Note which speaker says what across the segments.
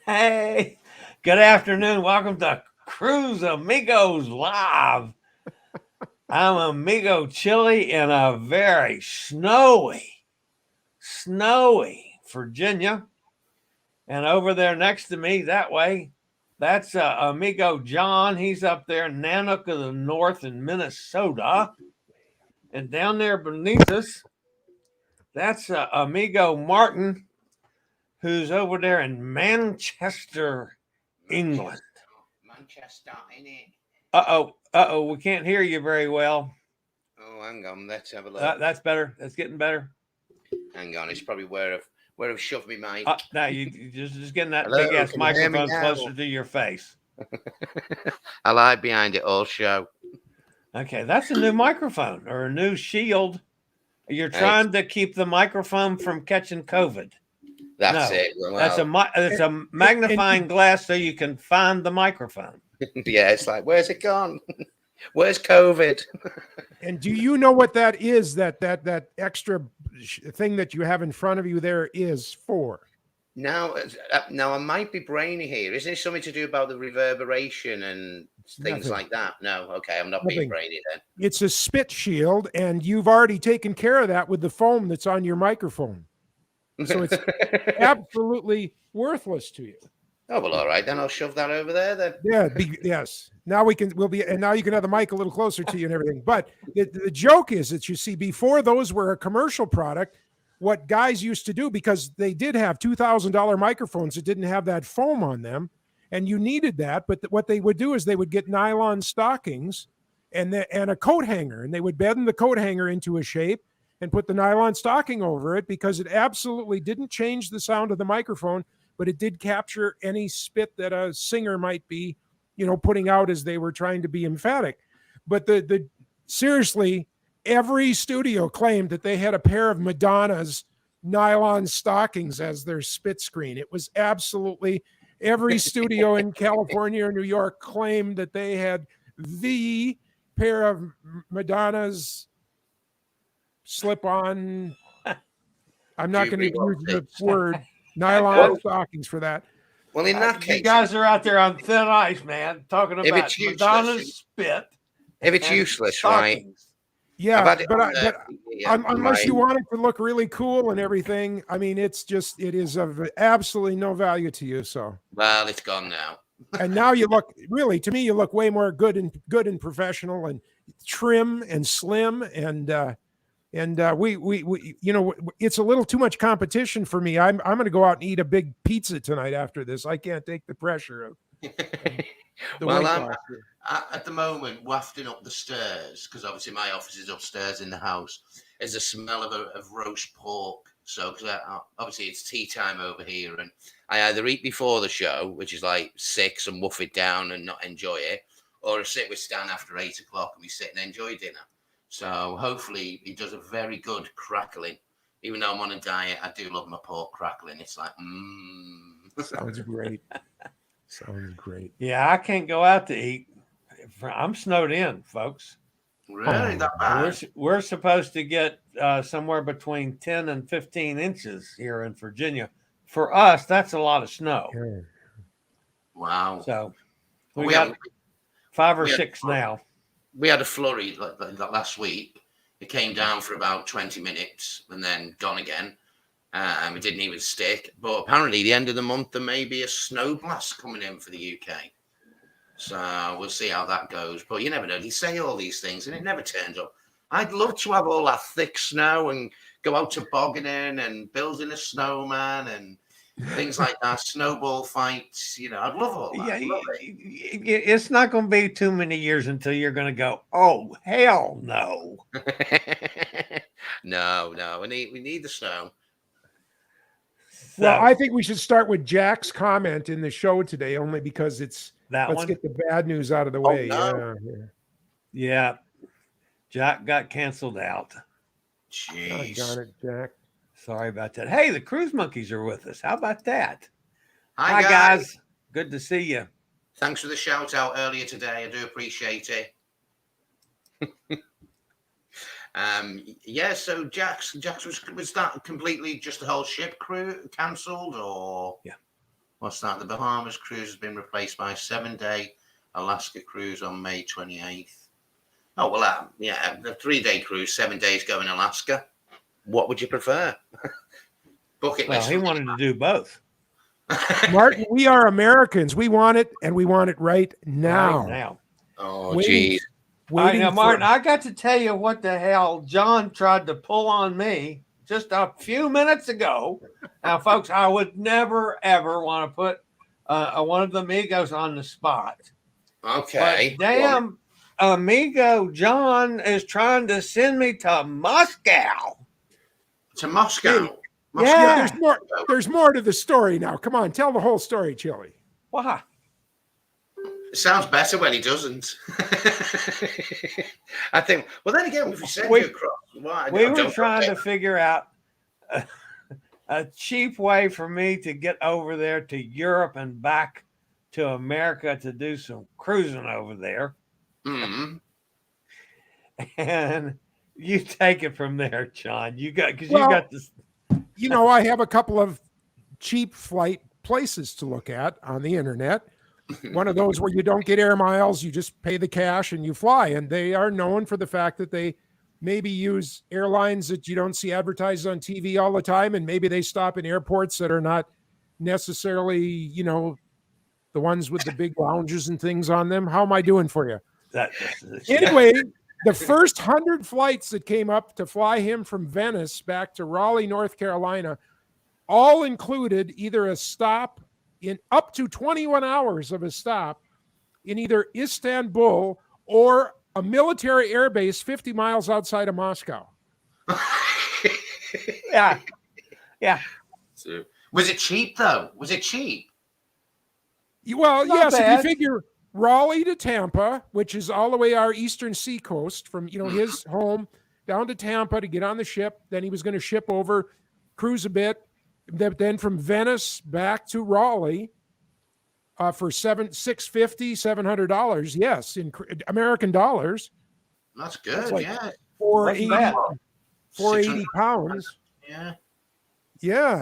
Speaker 1: Hey, good afternoon. Welcome to Cruise Amigos Live. I'm Amigo Chillie in a very snowy Virginia. And over there next to me, that way, that's Amigo John. He's up there in Nanook of the North in Minnesota. And down there beneath us, that's Amigo Martin, who's over there in Manchester, England.
Speaker 2: Manchester, innit?
Speaker 1: We can't hear you very well.
Speaker 2: Oh, hang on. Let's have a look.
Speaker 1: That's better. That's getting better.
Speaker 2: Hang on. It's probably where I've shoved my mic.
Speaker 1: Now you just getting that
Speaker 2: Hello,
Speaker 1: big ass
Speaker 2: can you hear me
Speaker 1: microphone
Speaker 2: now?
Speaker 1: closer to your face.
Speaker 2: I lie behind it all show.
Speaker 1: Okay, that's a new microphone or a new shield. You're trying to keep the microphone from catching COVID.
Speaker 2: That's
Speaker 1: No,
Speaker 2: it. Well,
Speaker 1: it's a magnifying glass so you can find the microphone.
Speaker 2: yeah, it's like, where's it gone? Where's COVID?
Speaker 3: And do you know what that is? That extra thing that you have in front of you there is for?
Speaker 2: Now I might be brainy here. Isn't it something to do about the reverberation and things like that? No, okay, I'm not being brainy then.
Speaker 3: It's a spit shield, and you've already taken care of that with the foam that's on your microphone. So it's absolutely worthless to you.
Speaker 2: Oh, well, all right, then I'll shove that over there then.
Speaker 3: Yeah, yes. Now now you can have the mic a little closer to you and everything. But the joke is that you see, before those were a commercial product, what guys used to do, because they did have $2,000 microphones that didn't have that foam on them, and you needed that. But what they would do is they would get nylon stockings and a coat hanger, and they would bend the coat hanger into a shape and put the nylon stocking over it, because it absolutely didn't change the sound of the microphone, but it did capture any spit that a singer might be, putting out as they were trying to be emphatic. But seriously, every studio claimed that they had a pair of Madonna's nylon stockings as their spit screen. It was absolutely every studio in California or New York claimed that they had the pair of Madonna's slip-on. I'm not going to use the word nylon stockings for that.
Speaker 2: Well, in that case,
Speaker 1: you guys are out there on thin ice, man, talking about Madonna's spit.
Speaker 2: If it's useless, right?
Speaker 3: Yeah, but unless you want it to look really cool and everything, I mean, it is of absolutely no value to you. So,
Speaker 2: well, it's gone now.
Speaker 3: And now you look, really, to me, you look way more good and professional and trim and slim, and we it's a little too much competition for me. I'm going to go out and eat a big pizza tonight after this. I can't take the pressure of
Speaker 2: well, I'm at the moment wafting up the stairs, because obviously my office is upstairs in the house. There's a smell of roast pork. So, because obviously it's tea time over here, and I either eat before the show, which is like 6, and woof it down and not enjoy it, or I sit with Stan after 8 o'clock and we sit and enjoy dinner. So hopefully he does a very good crackling. Even though I'm on a diet, I do love my pork crackling. It's like,
Speaker 3: Sounds great. Sounds great.
Speaker 1: Yeah, I can't go out to eat. I'm snowed in, folks.
Speaker 2: Really? That bad?
Speaker 1: We're supposed to get somewhere between 10 and 15 inches here in Virginia. For us, that's a lot of snow.
Speaker 2: Wow.
Speaker 1: So we got 5 or 6 now.
Speaker 2: We had a flurry like last week. It came down for about 20 minutes and then gone again. It didn't even stick. But apparently the end of the month, there may be a snow blast coming in for the UK. So we'll see how that goes. But you never know. They say all these things and it never turns up. I'd love to have all that thick snow and go out tobogganing and building a snowman and things like that, snowball fights. I'd love all that.
Speaker 1: Yeah, it's not going to be too many years until you're going to go, oh, hell no.
Speaker 2: No. We need the snow.
Speaker 3: Well, I think we should start with Jack's comment in the show today, only because let's get the bad news out of the way.
Speaker 2: No.
Speaker 1: Yeah. Jack got canceled out.
Speaker 2: Jeez.
Speaker 3: Got it, Jack.
Speaker 1: Sorry about that. Hey, the Cruise Monkeys are with us. How about that?
Speaker 2: Hi,
Speaker 1: guys. Good to see you.
Speaker 2: Thanks for the shout out earlier today. I do appreciate it. So Jax was that completely just the whole ship crew cancelled, or?
Speaker 1: Yeah.
Speaker 2: What's that? The Bahamas cruise has been replaced by a 7-day Alaska cruise on May 28th. Oh, well, yeah, the 3-day cruise, 7 days going Alaska. What would you prefer? Bucket list.
Speaker 1: Well, he wanted to do both.
Speaker 3: Martin, we are Americans. We want it, and we want it right now.
Speaker 1: Right now.
Speaker 2: Oh, geez.
Speaker 1: All right, now, Martin, I got to tell you what the hell John tried to pull on me just a few minutes ago. Now, folks, I would never, ever want to put one of the amigos on the spot.
Speaker 2: Okay.
Speaker 1: But damn, amigo John is trying to send me to Moscow.
Speaker 2: To Moscow?
Speaker 3: Hey, yeah, there's more to the story now. Come on, tell the whole story, Chillie.
Speaker 1: Why?
Speaker 2: It sounds better when he doesn't. I think. Well, then again, if we send you across,
Speaker 1: we were trying to figure out a cheap way for me to get over there to Europe and back to America to do some cruising over there.
Speaker 2: Mm-hmm.
Speaker 1: And you take it from there, John. You got this.
Speaker 3: You know, I have a couple of cheap flight places to look at on the internet. One of those where you don't get air miles, you just pay the cash and you fly. And they are known for the fact that they maybe use airlines that you don't see advertised on TV all the time. And maybe they stop in airports that are not necessarily, you know, the ones with the big lounges and things on them. How am I doing for you? Anyway, the first 100 flights that came up to fly him from Venice back to Raleigh, North Carolina, all included either a stop in up to 21 hours of a stop in either Istanbul or a military airbase 50 miles outside of Moscow.
Speaker 1: Yeah.
Speaker 2: So, was it cheap, though? Was it cheap?
Speaker 3: Well,
Speaker 1: Not
Speaker 3: yes,
Speaker 1: bad.
Speaker 3: if you figure Raleigh to Tampa, which is all the way our eastern seacoast from, you know, his home down to Tampa to get on the ship. Then he was going to ship over, cruise a bit. Then from Venice back to Raleigh for $750. Yes, in American dollars.
Speaker 2: That's good.
Speaker 3: Like
Speaker 2: yeah.
Speaker 3: 480 pounds.
Speaker 2: Yeah.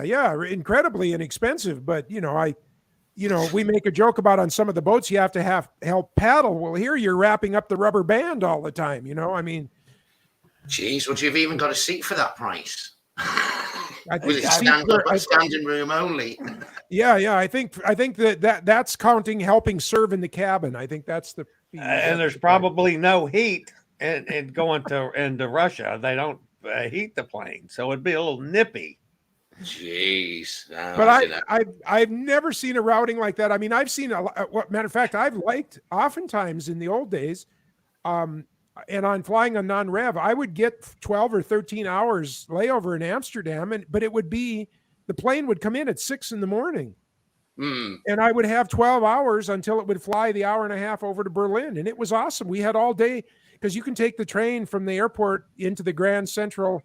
Speaker 3: Yeah, incredibly inexpensive. But we make a joke about on some of the boats you have to have help paddle. Well, here you're wrapping up the rubber band all the time. I mean,
Speaker 2: geez, would you have even got a seat for that price?
Speaker 3: I think
Speaker 2: standing room only.
Speaker 3: Yeah. I think that's counting helping serve in the cabin. I think that's the.
Speaker 1: And there's probably no heat and going into Russia. They don't heat the plane, so it'd be a little nippy.
Speaker 3: Jeez. But I've never seen a routing like that. I mean, I've seen matter of fact, I've liked oftentimes in the old days, and on flying a non-rev, I would get 12 or 13 hours layover in Amsterdam, but it would be the plane would come in at 6 a.m. And I would have 12 hours until it would fly the hour and a half over to Berlin, and it was awesome. We had all day because you can take the train from the airport into the Grand Central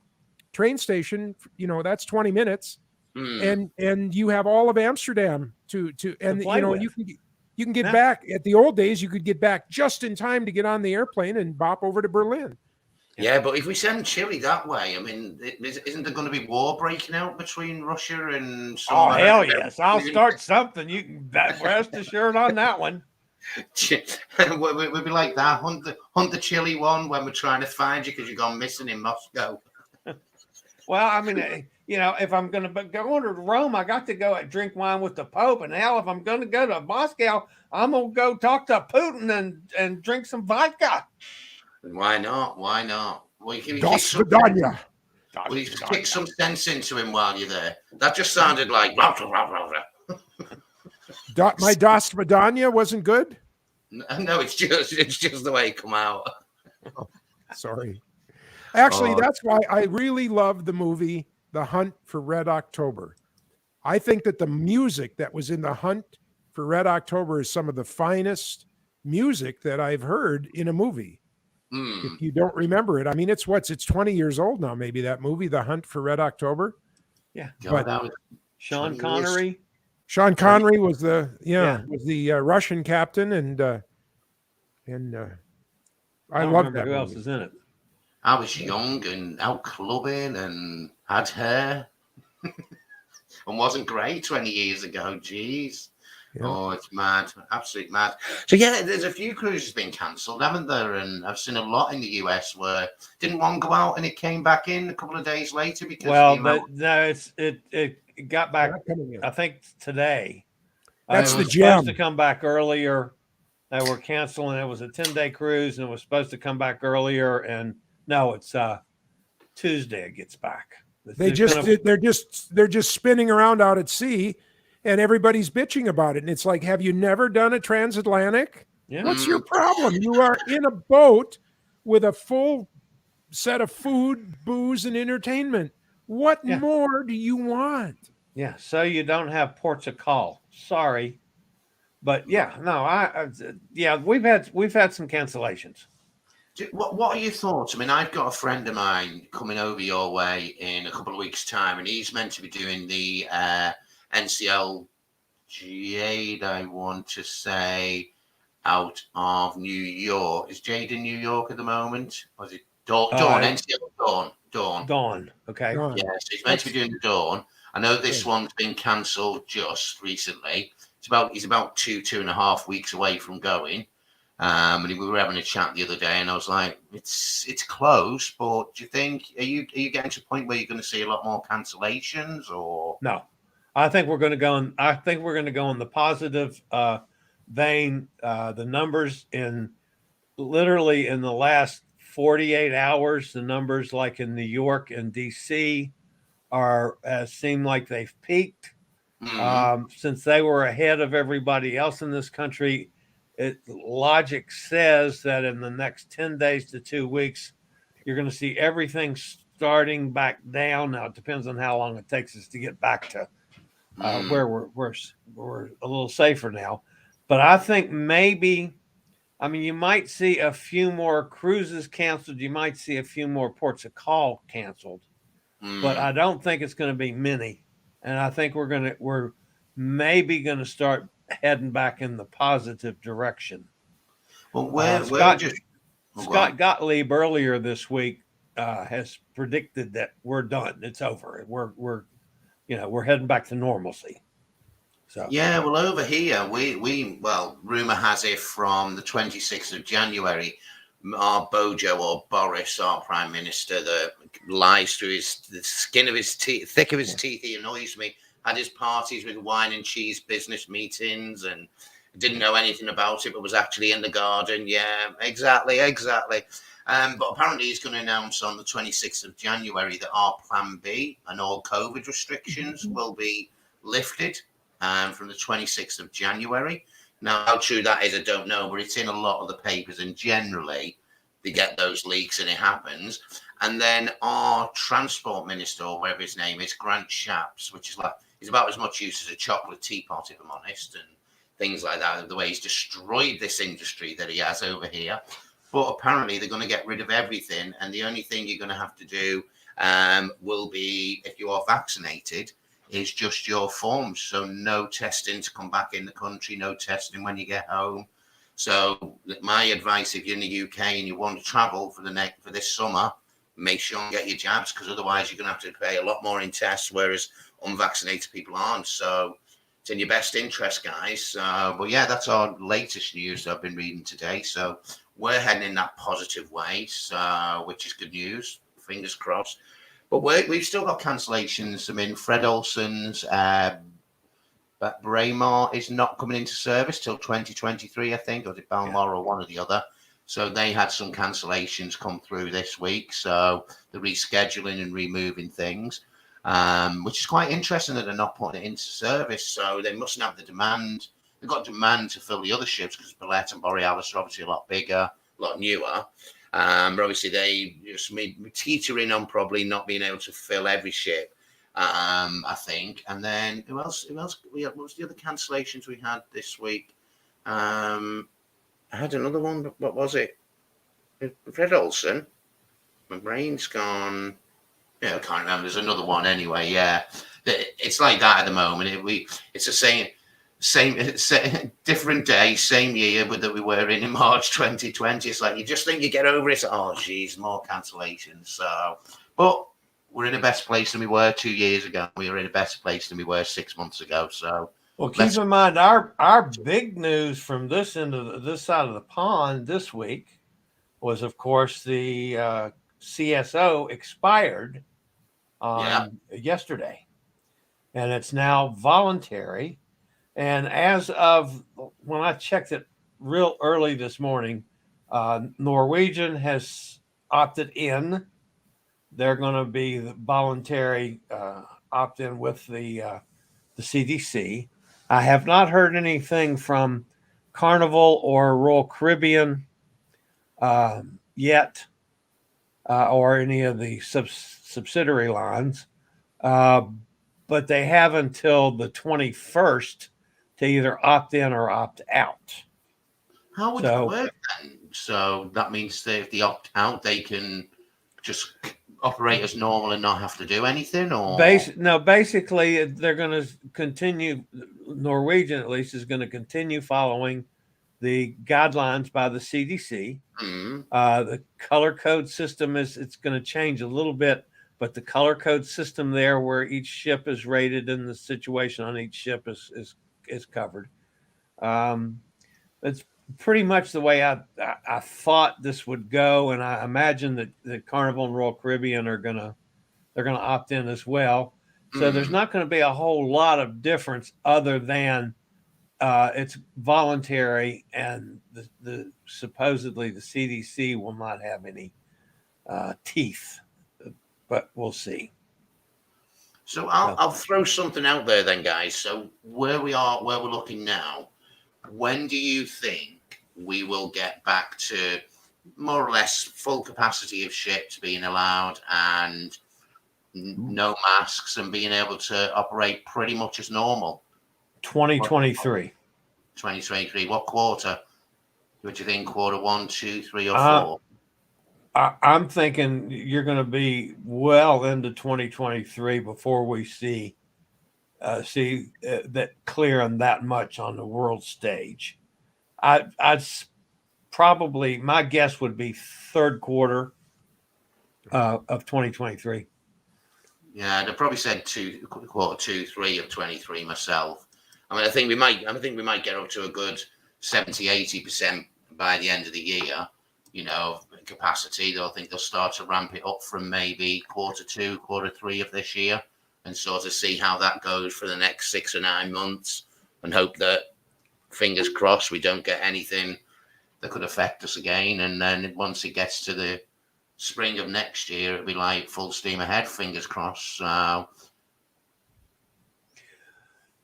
Speaker 3: train station, that's 20 minutes, and you have all of Amsterdam to you can get back. At the old days, you could get back just in time to get on the airplane and bop over to Berlin.
Speaker 2: Yeah, but if we send Chillie that way, I mean, isn't there going to be war breaking out between Russia and?
Speaker 1: Oh hell yes! I'll start something. You can rest assured on that one.
Speaker 2: We'll be like that. Hunt the Chillie one when we're trying to find you because you've gone missing in Moscow.
Speaker 1: Well, I mean, if I'm going to go to Rome, I got to go drink wine with the Pope. And hell, if I'm going to go to Moscow, I'm going to go talk to Putin and drink some vodka.
Speaker 2: Why not? Well, you can
Speaker 3: kick
Speaker 2: some sense into him while you're there. That just sounded like...
Speaker 3: My Das Vidania wasn't good?
Speaker 2: No, it's just the way it come out.
Speaker 3: Oh, sorry. Actually, that's why I really love the movie The Hunt for Red October. I think that the music that was in The Hunt for Red October is some of the finest music that I've heard in a movie. If you don't remember it, I mean, it's 20 years old now, maybe, that movie, The Hunt for Red October.
Speaker 1: Yeah.
Speaker 3: But
Speaker 1: Sean Connery.
Speaker 3: Sean Connery was the Russian captain, and I love that.
Speaker 1: Who else is in it?
Speaker 2: I was young and out clubbing and had hair. and wasn't great 20 years ago. Jeez.
Speaker 3: Yeah.
Speaker 2: Oh, it's mad. Absolutely mad. So, yeah, there's a few cruises been cancelled, haven't there? And I've seen a lot in the US where didn't one go out and it came back in a couple of days later because
Speaker 1: it got back, I think, today.
Speaker 3: That's
Speaker 1: it
Speaker 3: the
Speaker 1: was
Speaker 3: gem.
Speaker 1: supposed to come back earlier. They were canceling. It was a 10-day cruise and it was supposed to come back earlier. And no, it's Tuesday it gets back.
Speaker 3: They're just spinning around out at sea, and everybody's bitching about it. And it's like, have you never done a transatlantic?
Speaker 1: Yeah.
Speaker 3: What's your problem? You are in a boat with a full set of food, booze, and entertainment. What more do you want?
Speaker 1: Yeah. So you don't have ports of call. Sorry. But yeah, no, we've had some cancellations.
Speaker 2: What are your thoughts? I mean, I've got a friend of mine coming over your way in a couple of weeks' time, and he's meant to be doing the NCL Jade, I want to say, out of New York. Is Jade in New York at the moment? Or is it Dawn? NCL Dawn.
Speaker 1: Dawn. Okay.
Speaker 2: Yeah, so he's meant to be doing the Dawn. I know this one's been cancelled just recently. He's about 2.5 weeks away from going. And we were having a chat the other day, and I was like, "It's close, but do you think are you getting to a point where you're going to see a lot more cancellations?" Or
Speaker 1: no, I think we're going to go in. I think we're going to go in the positive vein. The numbers literally in the last 48 hours, the numbers like in New York and DC seem like they've peaked. Since they were ahead of everybody else in this country. Logic says that in the next 10 days to 2 weeks, you're going to see everything starting back down. Now, it depends on how long it takes us to get back to where we're a little safer now. But I think maybe, you might see a few more cruises canceled. You might see a few more ports of call canceled. But I don't think it's going to be many. And I think we're maybe going to start heading back in the positive direction.
Speaker 2: Well,
Speaker 1: Scott Gottlieb earlier this week has predicted that we're done. It's over. We're heading back to normalcy. So
Speaker 2: yeah, well, over here rumor has it from the 26th of January, our Bojo or Boris, our Prime Minister, that lies through the skin of his teeth, thick of his teeth. He annoys me. Had his parties with wine and cheese business meetings and didn't know anything about it, but was actually in the garden. Yeah, exactly. But apparently he's going to announce on the 26th of January that our Plan B and all COVID restrictions will be lifted from the 26th of January. Now, how true that is, I don't know, but it's in a lot of the papers, and generally they get those leaks and it happens. And then our Transport Minister, or whatever his name is, Grant Shapps, which is like, he's about as much use as a chocolate teapot, if I'm honest, and things like that, the way he's destroyed this industry that he has over here. But apparently they're going to get rid of everything, and the only thing you're going to have to do will be, if you are vaccinated, is just your forms. So no testing to come back in the country, no testing when you get home. So my advice, if you're in the UK and you want to travel for this summer, make sure and get your jabs, because otherwise you're going to have to pay a lot more in tests, whereas unvaccinated people aren't. So it's in your best interest, guys. But yeah, that's our latest news that I've been reading today. So we're heading in that positive way, which is good news. Fingers crossed. But we've still got cancellations. I mean, Fred Olsen's Braemar is not coming into service till 2023, I think, or is it Balmoral or one or the other. So they had some cancellations come through this week. So they're rescheduling and removing things, which is quite interesting that they're not putting it into service. So they mustn't have the demand. They've got demand to fill the other ships, because Ballet and Borealis are obviously a lot bigger, a lot newer. But obviously they just teetering on probably not being able to fill every ship, I think. And then who else? What was the other cancellations we had this week? I had another one, but what was it? Fred Olsen. My brain's gone. Yeah, I can't remember. There's another one anyway. Yeah, it's like that at the moment. It's the same different day, same year, but that we were in March 2020. It's like you just think you get over it. Oh, geez, more cancellations. So, but we're in a better place than we were 2 years ago. We were in a better place than we were 6 months ago. So,
Speaker 1: well, keep in mind our big news from this end of this side of the pond this week was, of course, the CSO expired on yesterday, and it's now voluntary. And as of when I checked it real early this morning, Norwegian has opted in. They're going to be the voluntary opt-in with the CDC. I have not heard anything from Carnival or Royal Caribbean yet, or any of the subsidiary lines, but they have until the 21st to either opt in or opt out.
Speaker 2: How would it work then? So that means that if they opt out, they can just operate as normal and not have to do anything, or
Speaker 1: basically they're going to continue. Norwegian, at least, is going to continue following the guidelines by the CDC. The color code system it's going to change a little bit, but the color code system there, where each ship is rated and the situation on each ship is covered. It's pretty much the way I thought this would go, and I imagine that the Carnival and Royal Caribbean they're gonna opt in as well. So there's not going to be a whole lot of difference other than it's voluntary, and the supposedly the CDC will not have any teeth, but we'll see.
Speaker 2: So I'll throw something out there then, guys. So where we're looking now, when do you think we will get back to more or less full capacity of ships being allowed and no masks and being able to operate pretty much as normal?
Speaker 1: 2023.
Speaker 2: 2023. What quarter? What do you think? Quarter 1, 2, 3, or 4?
Speaker 1: I'm thinking you're going to be well into 2023 before we see that clearing that much on the world stage. I'd probably, my guess would be third quarter of 2023.
Speaker 2: Yeah, I probably said quarter 2, 3 of 23 myself. I mean, I think we might get up to a good 70-80% by the end of the year. Capacity. I think they'll start to ramp it up from maybe quarter 2, quarter 3 of this year, and sort of see how that goes for the next 6 or 9 months, and hope that, fingers crossed, we don't get anything that could affect us again. And then once it gets to the spring of next year, it'll be like full steam ahead, fingers crossed. So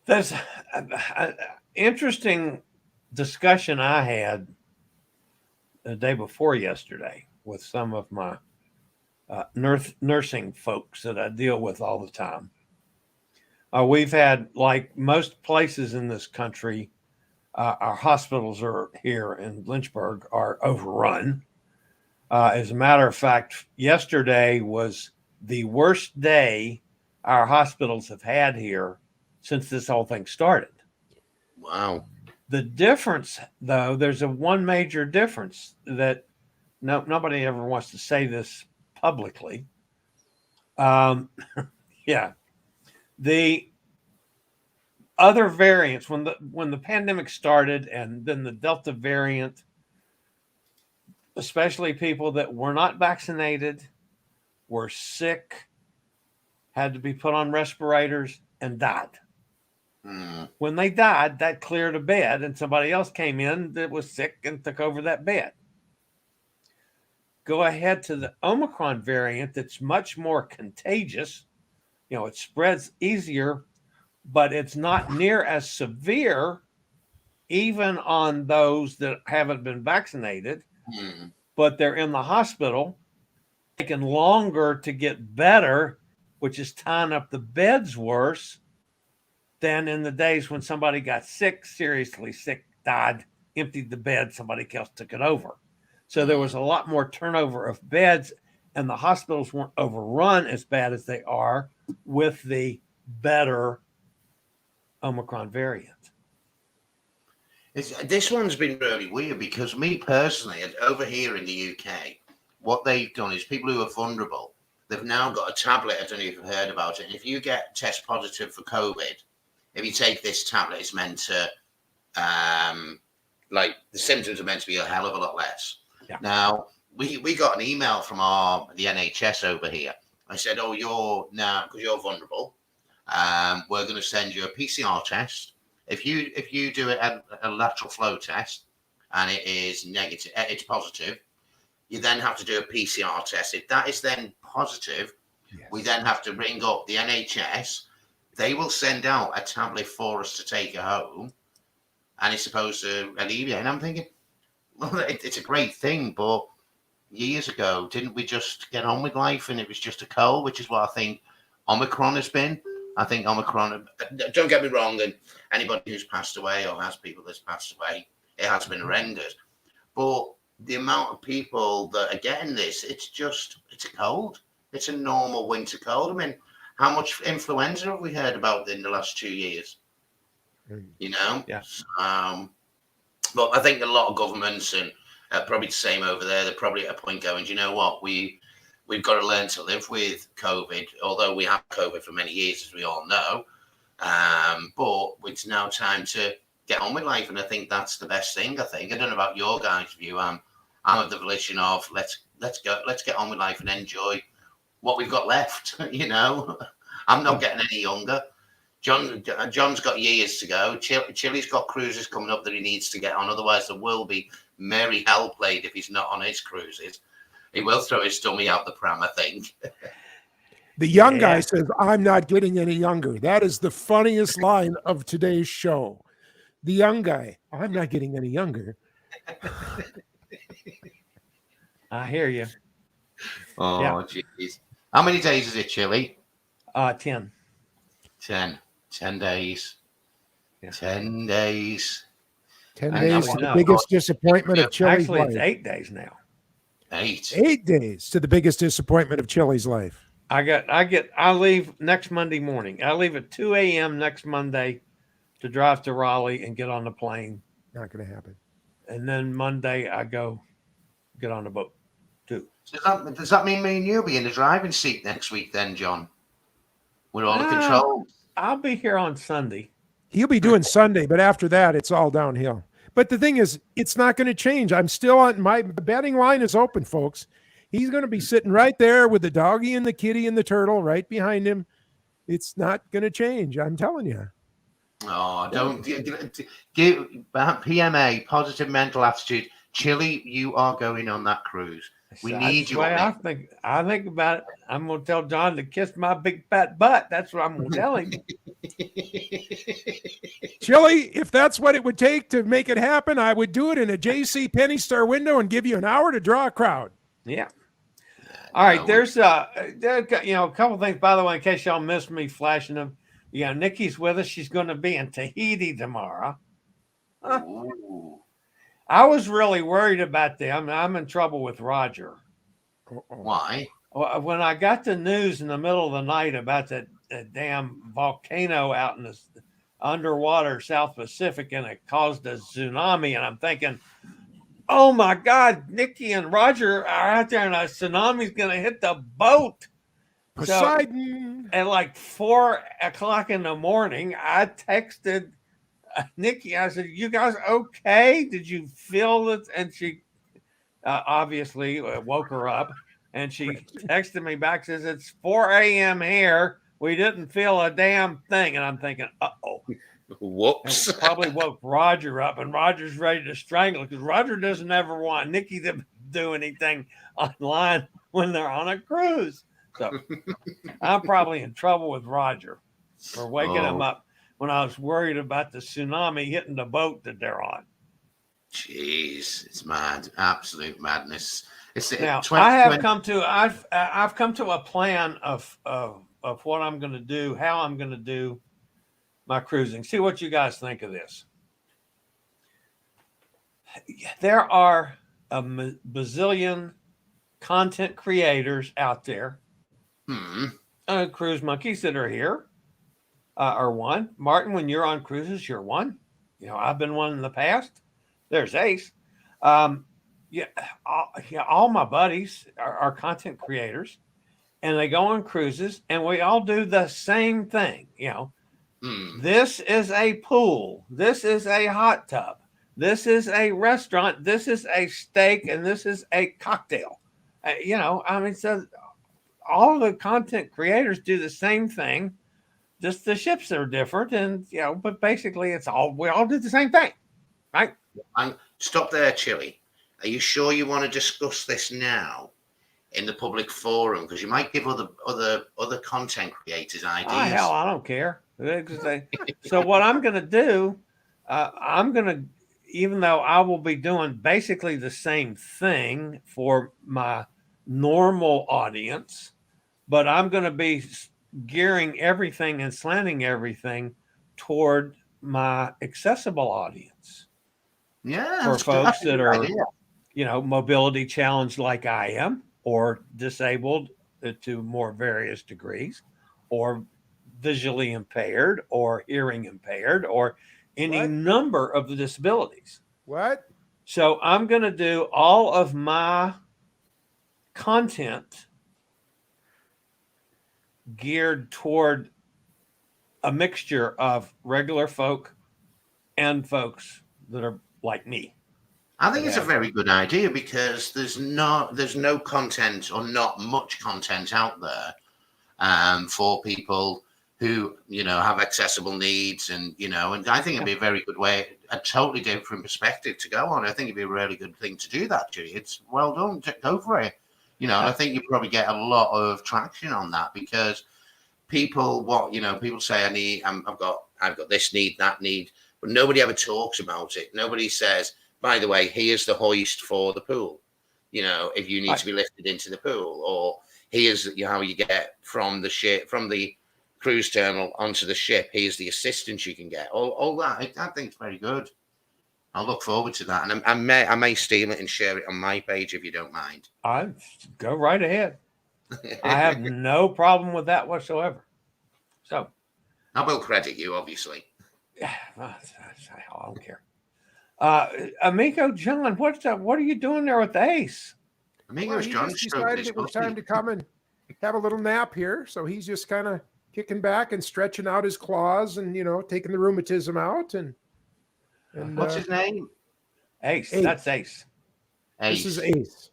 Speaker 1: that's an interesting discussion I had the day before yesterday with some of my nursing folks that I deal with all the time. We've had, like most places in this country, our hospitals are here in Lynchburg are overrun. As a matter of fact, yesterday was the worst day our hospitals have had here since this whole thing started.
Speaker 2: Wow.
Speaker 1: The difference, though, there's one major difference that nobody ever wants to say this publicly. Yeah. The other variants, when the pandemic started, and then the Delta variant, especially people that were not vaccinated, were sick, had to be put on respirators, and died. When they died, that cleared a bed, and somebody else came in that was sick and took over that bed. Go ahead to the Omicron variant that's much more contagious. It spreads easier, but it's not near as severe, even on those that haven't been vaccinated, but they're in the hospital, taking longer to get better, which is tying up the beds worse than in the days when somebody got sick, seriously sick, died, emptied the bed, somebody else took it over. So there was a lot more turnover of beds, and the hospitals weren't overrun as bad as they are with the better Omicron variant.
Speaker 2: This one's been really weird, because me personally, over here in the UK, what they've done is people who are vulnerable, they've now got a tablet. I don't know if you've heard about it. And if you get test positive for COVID, if you take this tablet, it's meant to, like the symptoms are meant to be a hell of a lot less.
Speaker 1: Yeah.
Speaker 2: Now, we got an email from the NHS over here. I said, oh, you're now, because you're vulnerable, we're going to send you a PCR test. If you do a lateral flow test and it is negative, it's positive, you then have to do a PCR test. If that is then positive, yes, we then have to ring up the NHS. They will send out a tablet for us to take it home, and it's supposed to alleviate. And I'm thinking, well, it's a great thing, but years ago, didn't we just get on with life and it was just a cold, which is what I think Omicron has been. I think Omicron, don't get me wrong, and anybody who's passed away or has people that's passed away, it has been horrendous. But the amount of people that are getting this, it's a cold. It's a normal winter cold. I mean, how much influenza have we heard about in the last 2 years? You know?
Speaker 1: Yeah.
Speaker 2: But I think a lot of governments, and probably the same over there, they're probably at a point going, do you know what? We've got to learn to live with COVID, although we have COVID for many years, as we all know. But it's now time to get on with life, and I think that's the best thing. I don't know about your guys' view. I'm of the volition of let's get on with life and enjoy what we've got left. You know, I'm not getting any younger. John's got years to go. Chillie's got cruises coming up that he needs to get on. Otherwise, there will be merry hell played if he's not on his cruises. He will throw his dummy out the pram, I think.
Speaker 3: The young guy says, I'm not getting any younger. That is the funniest line of today's show. The young guy, I'm not getting any younger.
Speaker 1: I hear you.
Speaker 2: Oh, jeez. How many days is it, Chillie?
Speaker 1: 10.
Speaker 2: 10 days.
Speaker 1: Yeah.
Speaker 2: 10 days.
Speaker 3: 10 days to the biggest disappointment of Chillie's life.
Speaker 1: It's 8 days now.
Speaker 3: 8 days to the biggest disappointment of Chillie's life.
Speaker 1: I leave next Monday morning. I leave at 2 a.m. next Monday to drive to Raleigh and get on the plane.
Speaker 3: Not going to happen.
Speaker 1: And then Monday I go get on the boat too.
Speaker 2: Does that mean me and you'll be in the driving seat next week then, John? With all the controls?
Speaker 1: I'll be here on Sunday.
Speaker 3: He'll be doing Sunday, but after that, it's all downhill. But the thing is, it's not going to change. I'm still on the betting line is open, folks. He's going to be sitting right there with the doggy and the kitty and the turtle right behind him. It's not going to change. I'm telling you.
Speaker 2: Oh, don't give PMA, positive mental attitude. Chillie, you are going on that cruise. We need you.
Speaker 1: I think about it. I'm going to tell John to kiss my big fat butt. That's what I'm going to tell him.
Speaker 3: Chillie, if that's what it would take to make it happen, I would do it in a JC Penney Star window and give you an hour to draw a crowd.
Speaker 1: Yeah. All right. There's a couple things, by the way, in case y'all missed me flashing them. Yeah, Nikki's with us. She's going to be in Tahiti tomorrow. I was really worried about them. I'm in trouble with Roger.
Speaker 2: Why?
Speaker 1: When I got the news in the middle of the night about that damn volcano out in the underwater South Pacific and it caused a tsunami, and I'm thinking, oh my God, Nikki and Roger are out there and a tsunami's going to hit the boat.
Speaker 3: Poseidon.
Speaker 1: So, at like 4 o'clock in the morning, I texted Nikki. I said, you guys okay? Did you feel it? And she obviously woke her up and she texted me back, says, it's 4 a.m. here. We didn't feel a damn thing. And I'm thinking, uh-oh.
Speaker 2: Whoops.
Speaker 1: Probably woke Roger up, and Roger's ready to strangle because Roger doesn't ever want Nikki to do anything online when they're on a cruise. So I'm probably in trouble with Roger for waking him up when I was worried about the tsunami hitting the boat that they're on.
Speaker 2: Jeez, it's mad, absolute madness.
Speaker 1: Now I've come to a plan of what I'm going to do, how I'm going to do my cruising. See what you guys think of this. There are a bazillion content creators out there. Cruise monkeys that are here are one. Martin, when you're on cruises, you're one. You know, I've been one in the past. There's Ace. All my buddies are content creators. and they go on cruises, and we all do the same thing. This is a pool. This is a hot tub. This is a restaurant. This is a steak, and this is a cocktail. So all the content creators do the same thing. Just the ships are different, and but basically we all do the same thing, right?
Speaker 2: And stop there, Chillie. Are you sure you want to discuss this now in the public forum? Because you might give other content creators ideas.
Speaker 1: Oh, hell, I don't care. So what I'm going to do, even though I will be doing basically the same thing for my normal audience, but I'm going to be gearing everything and slanting everything toward my accessible audience.
Speaker 2: Yeah,
Speaker 1: for folks that are, mobility challenged like I am, or disabled to more various degrees, or visually impaired, or hearing impaired, or any number of the disabilities. So I'm going to do all of my content geared toward a mixture of regular folk and folks that are like me.
Speaker 2: I think it's a very good idea, because there's no content, or not much content out there for people who have accessible needs, and and I think it'd be a very good way, a totally different perspective to go on. I think it'd be a really good thing to do that, Judy. It's well done. Go for it. And I think you probably get a lot of traction on that, because people say, I've got this need, that need, but nobody ever talks about it. Nobody says, by the way, here's the hoist for the pool, if you need to be lifted into the pool, or here's how you get from the ship, from the cruise terminal onto the ship. Here's the assistance you can get. All that. I think it's very good. I'll look forward to that, and I may steal it and share it on my page if you don't mind.
Speaker 1: I go right ahead. I have no problem with that whatsoever. So
Speaker 2: I will credit you, obviously.
Speaker 1: I don't care. Amigo John, what are you doing there with the Ace?
Speaker 2: Amigos John
Speaker 3: decided it was time to come and have a little nap here, so he's just kind of kicking back and stretching out his claws, and taking the rheumatism out. And
Speaker 2: what's his name?
Speaker 1: Ace. That's Ace.
Speaker 3: This is Ace.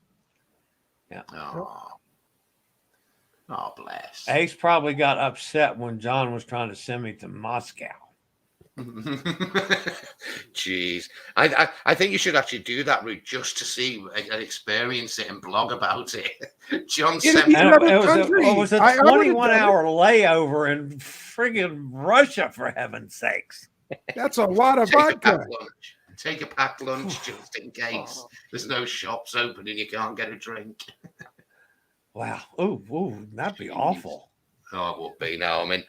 Speaker 1: Yeah.
Speaker 2: Oh, bless.
Speaker 1: Ace probably got upset when John was trying to send me to Moscow.
Speaker 2: Jeez, I think you should actually do that route just to see and experience it and blog about it. John sent me.
Speaker 1: It was a 21-hour layover in friggin' Russia, for heaven's sakes.
Speaker 3: That's a lot of vodka.
Speaker 2: Take a packed lunch just in case there's no shops open and you can't get a drink.
Speaker 1: Wow. Ooh, that'd be awful.
Speaker 2: Oh, it would be. No, I mean,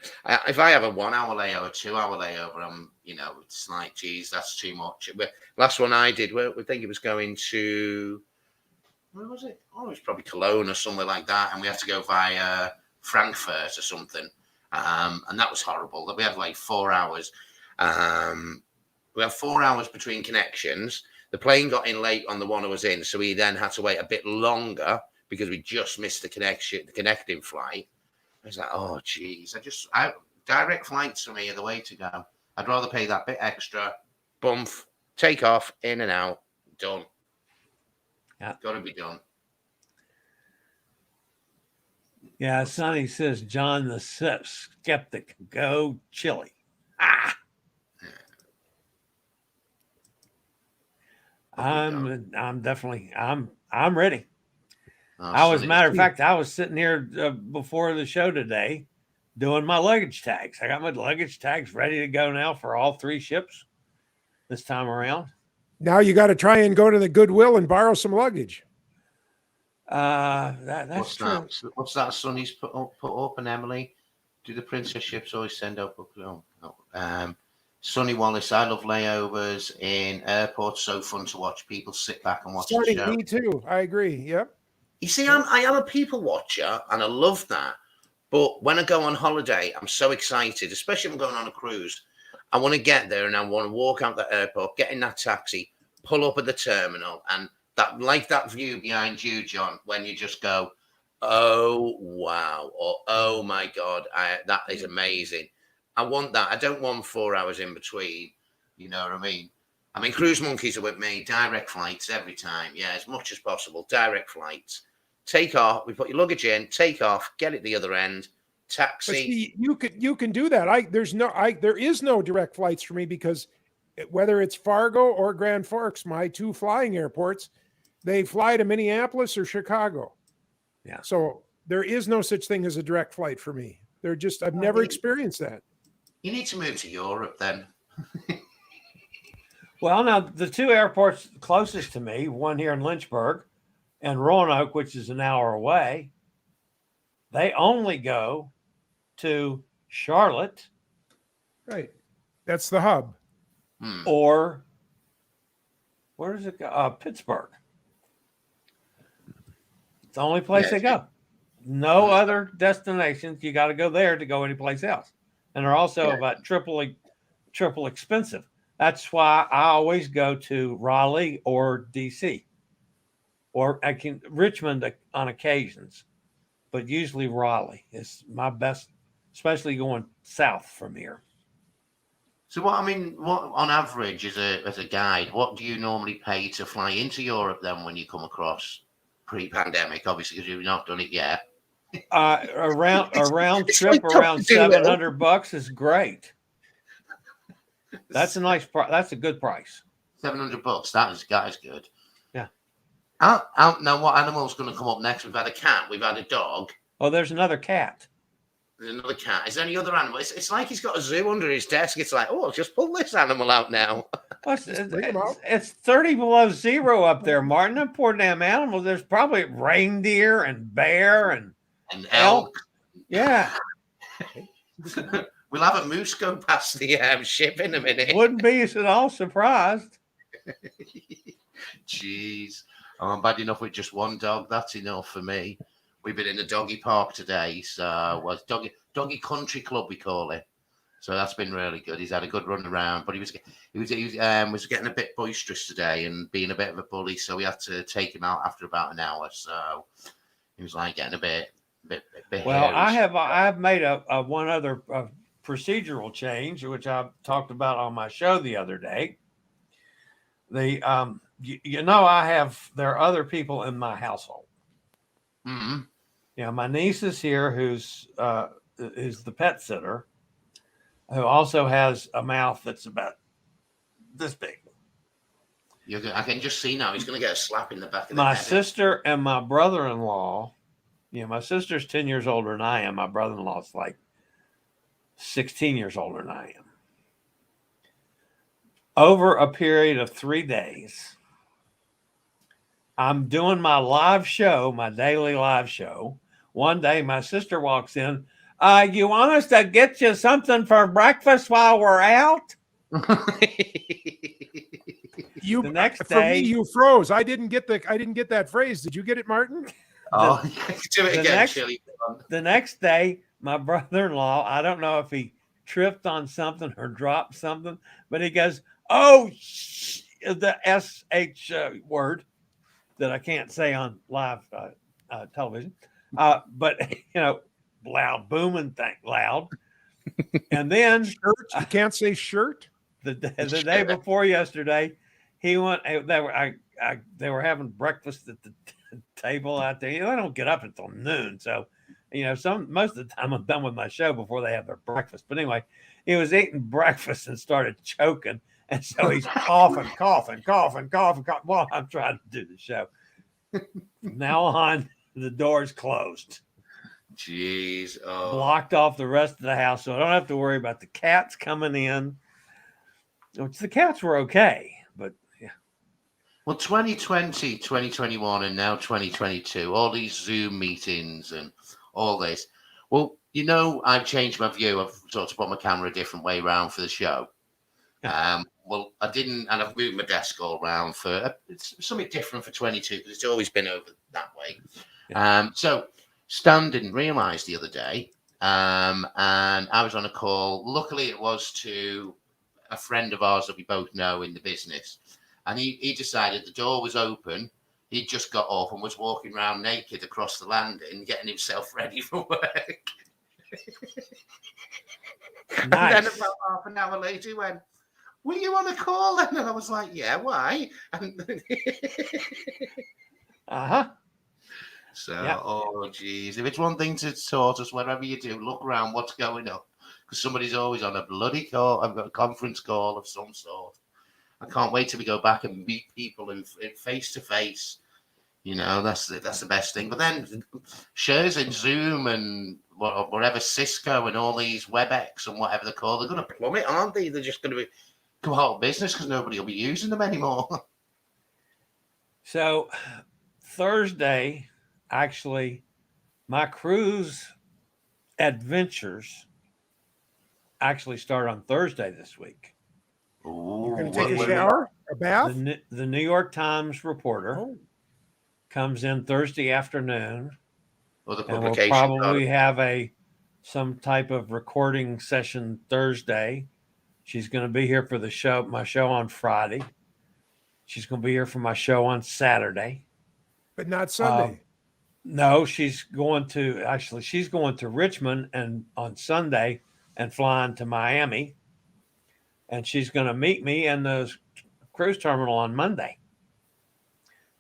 Speaker 2: if I have a 1 hour layover, 2 hour layover, I'm, it's like, geez, that's too much. But last one I did, we think it was going to, where was it? Oh, it was probably Cologne or somewhere like that. And we had to go via Frankfurt or something. And that was horrible. We had like 4 hours. We had 4 hours between connections. The plane got in late on the one I was in. So we then had to wait a bit longer because we just missed the connecting flight. I was like, oh, geez. Direct flights for me are the way to go. I'd rather pay that bit extra, bump, take off, in and out, done.
Speaker 1: Yeah.
Speaker 2: Got to be done.
Speaker 1: Yeah, Sonny says, John the Skeptic, go Chillie. Ah! I'm definitely, I'm ready. As a matter of fact, I was sitting here before the show today doing my luggage tags. I got my luggage tags ready to go now for all 3 ships this time around.
Speaker 3: Now you got to try and go to the Goodwill and borrow some luggage.
Speaker 1: That's true.
Speaker 2: What's that Sonny's put up, and Emily? Do the princess ships always send up? Sonny Wallace, I love layovers in airports. So fun to watch people sit back and watch the show.
Speaker 3: Me too. I agree. Yep.
Speaker 2: You see, I am a people watcher, and I love that. But when I go on holiday, I'm so excited, especially if I'm going on a cruise. I want to get there, and I want to walk out the airport, get in that taxi, pull up at the terminal, and that view behind you, John, when you just go, Oh, wow. Oh my God. That is amazing. I want that. I don't want 4 hours in between. You know what I mean? Cruise monkeys are with me. Direct flights every time. Yeah, as much as possible. Direct flights. Take off. We put your luggage in. Take off. Get it the other end. Taxi.
Speaker 3: But see, you can do that. There is no direct flights for me because whether it's Fargo or Grand Forks, my two flying airports, they fly to Minneapolis or Chicago.
Speaker 1: Yeah.
Speaker 3: So there is no such thing as a direct flight for me. I've never experienced that.
Speaker 2: You need to move to Europe then.
Speaker 1: Well, now the two airports closest to me, one here in Lynchburg and Roanoke, which is an hour away, they only go to Charlotte.
Speaker 3: Right. That's the hub.
Speaker 1: Or where does it go? Pittsburgh. It's the only place they go. No other destinations. You got to go there to go anyplace else. And they're also about triple expensive. That's why I always go to Raleigh or DC, or Richmond on occasions, but usually Raleigh is my best, especially going south from here.
Speaker 2: So what on average as a guide, what do you normally pay to fly into Europe then when you come across pre-pandemic? Obviously, because you've not done it yet.
Speaker 1: A round trip around $700 is great. That's a nice price. That's a good price.
Speaker 2: $700. That is good.
Speaker 1: Yeah.
Speaker 2: Now, what animal's going to come up next? We've had a cat. We've had a dog.
Speaker 1: Oh, there's another cat.
Speaker 2: There's another cat. Is there any other animal? It's like he's got a zoo under his desk. It's like, oh, I'll just pull this animal out now.
Speaker 1: It's 30 below zero up there, Martin. Them poor damn animals. There's probably reindeer and bear and
Speaker 2: elk.
Speaker 1: Yeah.
Speaker 2: We'll have a moose go past the ship in a minute.
Speaker 1: Wouldn't be at all surprised.
Speaker 2: Jeez. I'm bad enough with just one dog. That's enough for me. We've been in the doggy park today. So doggy country club, we call it. So that's been really good. He's had a good run around, but he was getting a bit boisterous today and being a bit of a bully. So we had to take him out after about an hour. So he was like getting a bit
Speaker 1: well,
Speaker 2: hairy.
Speaker 1: I have made a one other procedural change, which I talked about on my show the other day. There are other people in my household.
Speaker 2: Mm-hmm.
Speaker 1: Yeah, my niece is here, who's is the pet sitter, who also has a mouth that's about this big.
Speaker 2: I can just see now he's going to get a slap in the back of the
Speaker 1: head. My
Speaker 2: head.
Speaker 1: sister and my brother-in-law. My sister's 10 years older than I am. My brother-in-law's like 16 years older than I am. Over a period of 3 days, I'm doing my live show, my daily live show. One day, my sister walks in. You want us to get you something for breakfast while we're out?
Speaker 3: The next day, you froze. I didn't get that phrase. Did you get it, Martin?
Speaker 2: Do it again, Chillie.
Speaker 1: The next day, my brother-in-law, I don't know if he tripped on something or dropped something, but he goes, "Oh, the SH word that I can't say on live television." But loud, booming thing, loud. And then
Speaker 3: shirt. You can't say shirt.
Speaker 1: The day before yesterday, he went. They were having breakfast at the table out there. They don't get up until noon, so most of the time I'm done with my show before they have their breakfast. But anyway, he was eating breakfast and started choking, and so he's coughing while I'm trying to do the show. From now on, the door's closed.
Speaker 2: Jeez,
Speaker 1: blocked off the rest of the house, so I don't have to worry about the cats coming in. Which the cats were okay, but yeah.
Speaker 2: Well, 2020, 2021, and now 2022, all these Zoom meetings and all this. Well, I've changed my view. I've sort of put my camera a different way around for the show. Well, I didn't, and I've moved my desk all around for it's something different for 22 because it's always been over that way. Yeah. So Stan didn't realize the other day, and I was on a call. Luckily, it was to a friend of ours that we both know in the business, and he decided the door was open He just got off and was walking around naked across the landing, getting himself ready for work.
Speaker 1: Nice.
Speaker 2: And then about half an hour later, he went, "Were you on a call then?" And I was like, "Yeah, why?" And So, yeah. Oh, geez. If it's one thing to sort us, whatever you do, look around what's going on. Because somebody's always on a bloody call. I've got a conference call of some sort. I can't wait till we go back and meet people in face to face. You know, that's the best thing. But then shares in Zoom and whatever, Cisco and all these WebEx and whatever they're called, they're going to plummet, aren't they? They're just going to go out of business because nobody will be using them anymore.
Speaker 1: So Thursday, actually, my cruise adventures actually start on Thursday this week.
Speaker 2: Ooh,
Speaker 3: You're going to take a shower, a bath?
Speaker 1: The New York Times reporter comes in Thursday afternoon, and we'll probably have some type of recording session Thursday. She's going to be here for my show on Friday. She's going to be here for my show on Saturday.
Speaker 3: But not Sunday.
Speaker 1: No, she's going to Richmond and on Sunday and flying to Miami. And she's going to meet me in the cruise terminal on Monday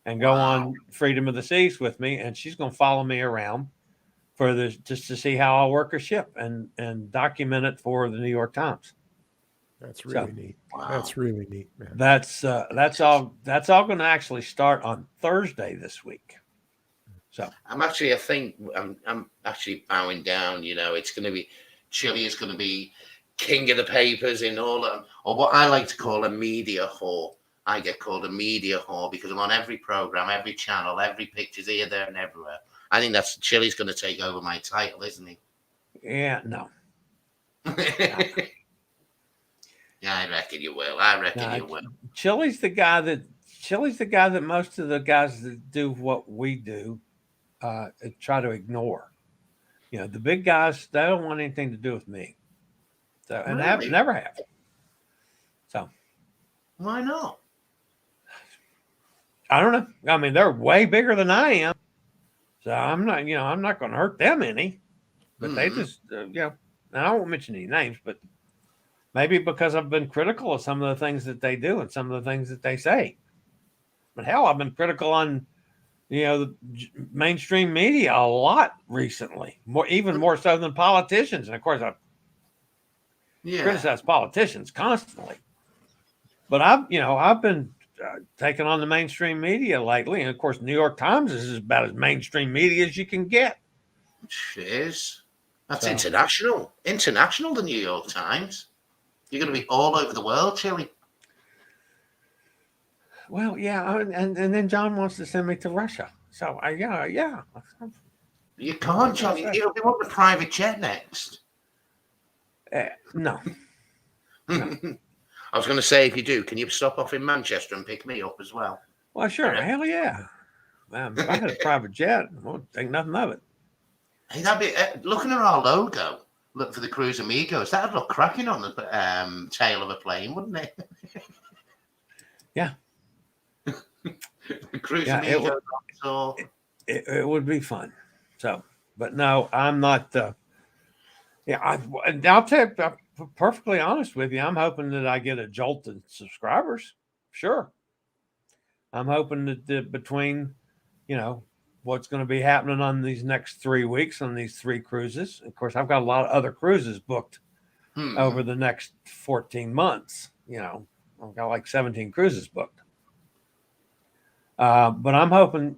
Speaker 1: and go on Freedom of the Seas with me. And she's going to follow me around just to see how I work a ship and document it for the New York Times.
Speaker 3: That's really neat. Wow. That's really neat, man.
Speaker 1: That's all going to actually start on Thursday this week. So
Speaker 2: I'm actually bowing down. You know, it's going to be Chillie is going to be king of the papers in all of, or what I like to call a media whore. I get called a media whore because I'm on every program, every channel, every picture's here, there, and everywhere. I think that's Chillie's going to take over my title, isn't he?
Speaker 1: Yeah, no.
Speaker 2: Yeah, I reckon you will. You will.
Speaker 1: Chillie's the guy that most of the guys that do what we do try to ignore. You know, the big guys, they don't want anything to do with me. So, and really? Never have. So,
Speaker 2: why not?
Speaker 1: I don't know. I mean, they're way bigger than I am. So I'm not going to hurt them any. But they just, and I won't mention any names, but maybe because I've been critical of some of the things that they do and some of the things that they say. But hell, I've been critical on, the mainstream media a lot recently, even more so than politicians. And of course, I criticize politicians constantly. But I've been taking on the mainstream media lately, and of course, New York Times is about as mainstream media as you can get.
Speaker 2: It is. That's international. International, the New York Times. You're going to be all over the world, Chillie.
Speaker 1: Well, yeah, and then John wants to send me to Russia. So, yeah.
Speaker 2: You can't, John. You want the private jet next.
Speaker 1: No.
Speaker 2: I was going to say, if you do, can you stop off in Manchester and pick me up as well?
Speaker 1: Well, sure. Hell yeah. If I had a private jet, I won't think nothing of it.
Speaker 2: Hey, that'd be looking at our logo. Look for the Cruise Amigos. That'd look cracking on the tail of a plane, wouldn't it?
Speaker 1: Yeah.
Speaker 2: Cruise Amigos.
Speaker 1: It would be fun. So, but no, I'm not. I'll tell you, I'm perfectly honest with you. I'm hoping that I get a jolt in subscribers. Sure. I'm hoping that between, what's going to be happening on these next 3 weeks on these 3 cruises. Of course, I've got a lot of other cruises booked over the next 14 months. I've got like 17 cruises booked. But I'm hoping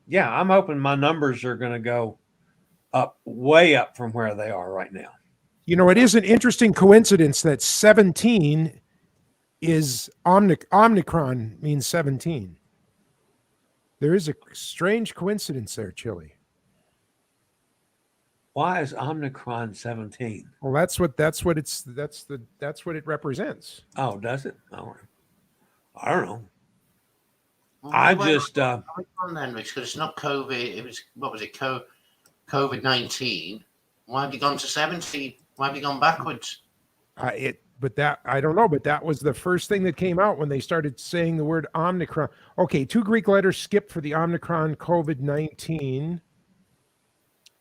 Speaker 1: my numbers are going to go up, way up from where they are right now.
Speaker 3: It is an interesting coincidence that 17 is Omicron means 17. There is a strange coincidence there, Chillie.
Speaker 1: Why is Omicron 17?
Speaker 3: Well, that's what it represents.
Speaker 1: Oh, does it? Oh, I don't know. Because
Speaker 2: it's not COVID. It was, what was it? COVID-19. Why have you gone to 70? Why have you gone backwards?
Speaker 3: but that, I don't know, but that was the first thing that came out when they started saying the word Omicron. Okay, 2 Greek letters skipped for the Omicron COVID-19.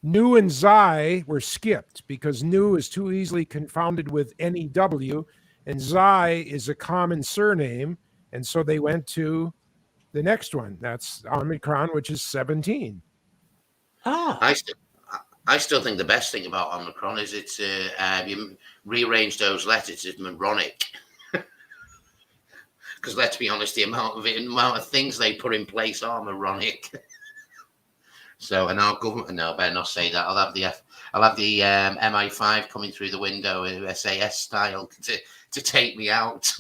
Speaker 3: Nu and Xi were skipped because Nu is too easily confounded with NEW, and Xi is a common surname, and so they went to the next one. That's Omicron, which is 17.
Speaker 1: Ah.
Speaker 2: I still think the best thing about Omicron is it's you rearrange those letters, it's moronic. Because let's be honest, the amount of things they put in place are moronic. So, and our government, no, I better not say that. I'll have the MI5 coming through the window, SAS style, to take me out.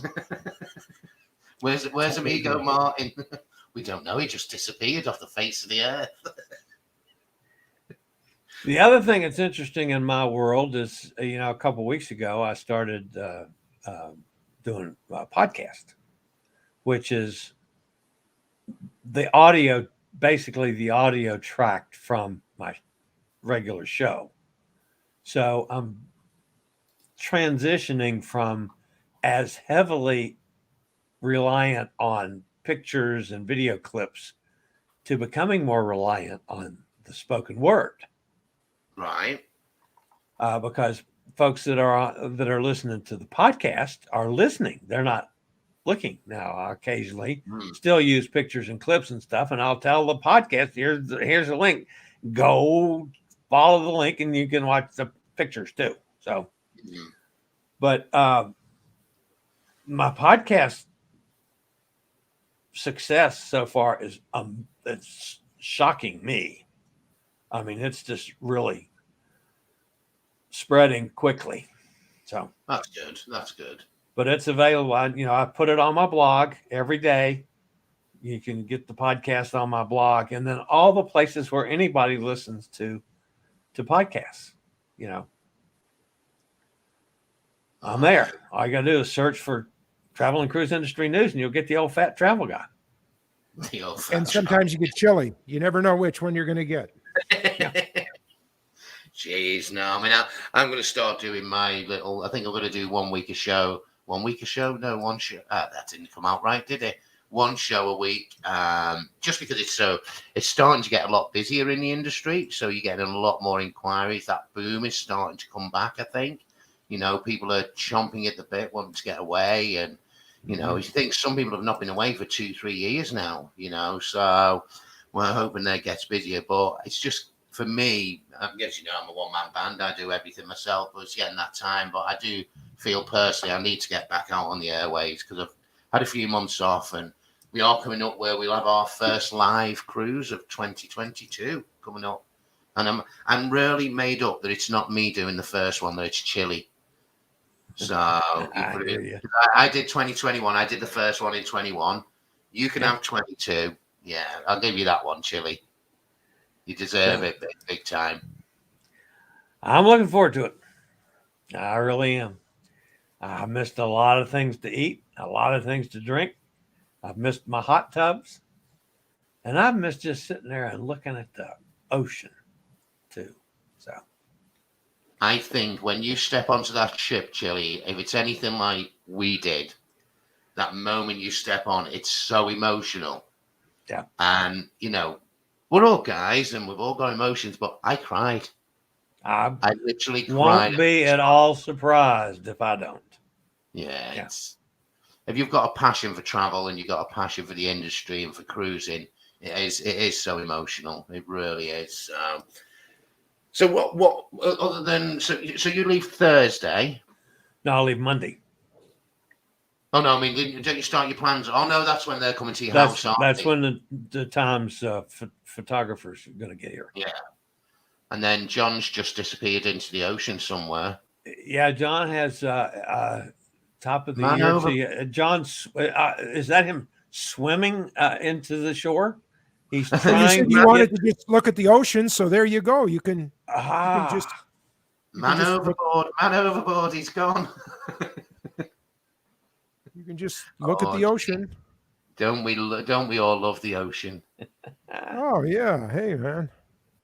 Speaker 2: Where's Amigo Martin? We don't know. He just disappeared off the face of the earth.
Speaker 1: The other thing that's interesting in my world is, a couple of weeks ago, I started doing a podcast, which is basically the audio tracked from my regular show. So I'm transitioning from as heavily reliant on pictures and video clips to becoming more reliant on the spoken word.
Speaker 2: Right.
Speaker 1: Because folks that are listening to the podcast are listening. They're not looking now. I occasionally still use pictures and clips and stuff, and I'll tell the podcast, here's a link. Go follow the link, and you can watch the pictures too. So, but my podcast success so far is it's shocking me. I mean, it's just really spreading quickly. So
Speaker 2: that's good. That's good.
Speaker 1: But it's available. I put it on my blog every day. You can get the podcast on my blog, and then all the places where anybody listens to podcasts. I'm there. All you got to do is search for travel and cruise industry news, and you'll get the old fat travel guy.
Speaker 3: And sometimes you get Chillie. You never know which one you're going to get.
Speaker 2: Yeah. Jeez, no. I mean, I'm going to start doing my little. I think I'm going to do 1 week a show. 1 week a show? No, one show. That didn't come out right, did it? One show a week. Just because it's starting to get a lot busier in the industry. So you're getting a lot more inquiries. That boom is starting to come back, I think. People are chomping at the bit, wanting to get away. And, you think some people have not been away for 2-3 years now, so we're hoping that gets busier. But it's just, for me, I guess, I'm a one-man band. I do everything myself, but it's getting that time. But I do feel personally I need to get back out on the airwaves because I've had a few months off, and we are coming up where we'll have our first live cruise of 2022 coming up. And I'm really made up that it's not me doing the first one, that it's Chillie. So I did 2021. I did the first one in 21. You can have 22. Yeah, I'll give you that one, Chillie. You deserve it big time.
Speaker 1: I'm looking forward to it. I really am. I missed a lot of things to eat, a lot of things to drink. I've missed my hot tubs. And I've missed just sitting there and looking at the ocean too. So
Speaker 2: I think when you step onto that ship, Chillie, if it's anything like we did, that moment you step on, it's so emotional.
Speaker 1: Yeah.
Speaker 2: And, we're all guys and we've all got emotions, but I cried. I literally cried.
Speaker 1: Won't be at all surprised if I don't.
Speaker 2: Yeah. If you've got a passion for travel and you've got a passion for the industry and for cruising, it is so emotional. It really is. So what other than so you leave Thursday?
Speaker 1: No, I'll leave Monday.
Speaker 2: Oh no, I mean, don't you start your plans? Oh no, that's when they're coming to your house.
Speaker 1: That's when the Times photographers are going to get here.
Speaker 2: Yeah, and then John's just disappeared into the ocean somewhere.
Speaker 1: Yeah, John has top of the year. John's is that him swimming into the shore? He's trying.
Speaker 3: You wanted to just look at the ocean, so there you go. You can just
Speaker 2: man overboard. Man overboard. He's gone.
Speaker 3: You can just look at the ocean.
Speaker 2: Don't we all love the ocean?
Speaker 3: Oh yeah. Hey man.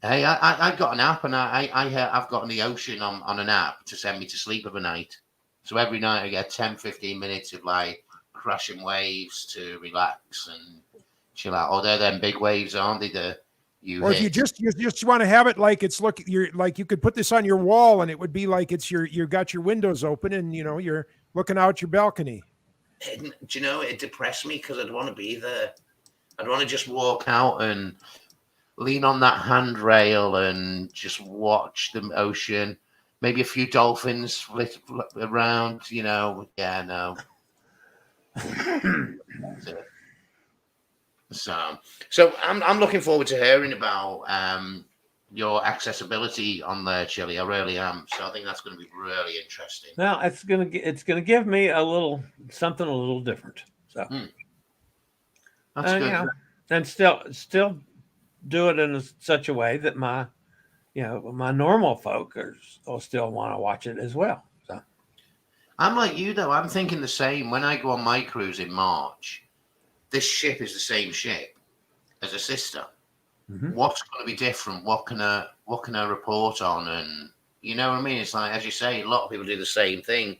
Speaker 2: Hey, I got an app, and I've gotten the ocean on an app to send me to sleep overnight. So every night I get 10, 15 minutes of like crashing waves to relax and chill out. Oh, they're them big waves, aren't they?
Speaker 3: Or if you just want to have it like it's you're like you could put this on your wall and it would be like it's you got your windows open and you're looking out your balcony.
Speaker 2: Do you know, it depressed me because I'd want to be there. I'd want to just walk out and lean on that handrail and just watch the ocean. Maybe a few dolphins flit around, Yeah, no. So I'm looking forward to hearing about your accessibility on there, Chillie. I really am. So I think that's going to be really interesting.
Speaker 1: Well, it's gonna give me something a little different. So
Speaker 2: that's good.
Speaker 1: And still do it in such a way that my normal folk will still want to watch it as well. So
Speaker 2: I'm like you though. I'm thinking the same. When I go on my cruise in March, this ship is the same ship as a sister. Mm-hmm. What's going to be different? What can I report on? And you know what I mean? It's like, as you say, a lot of people do the same thing.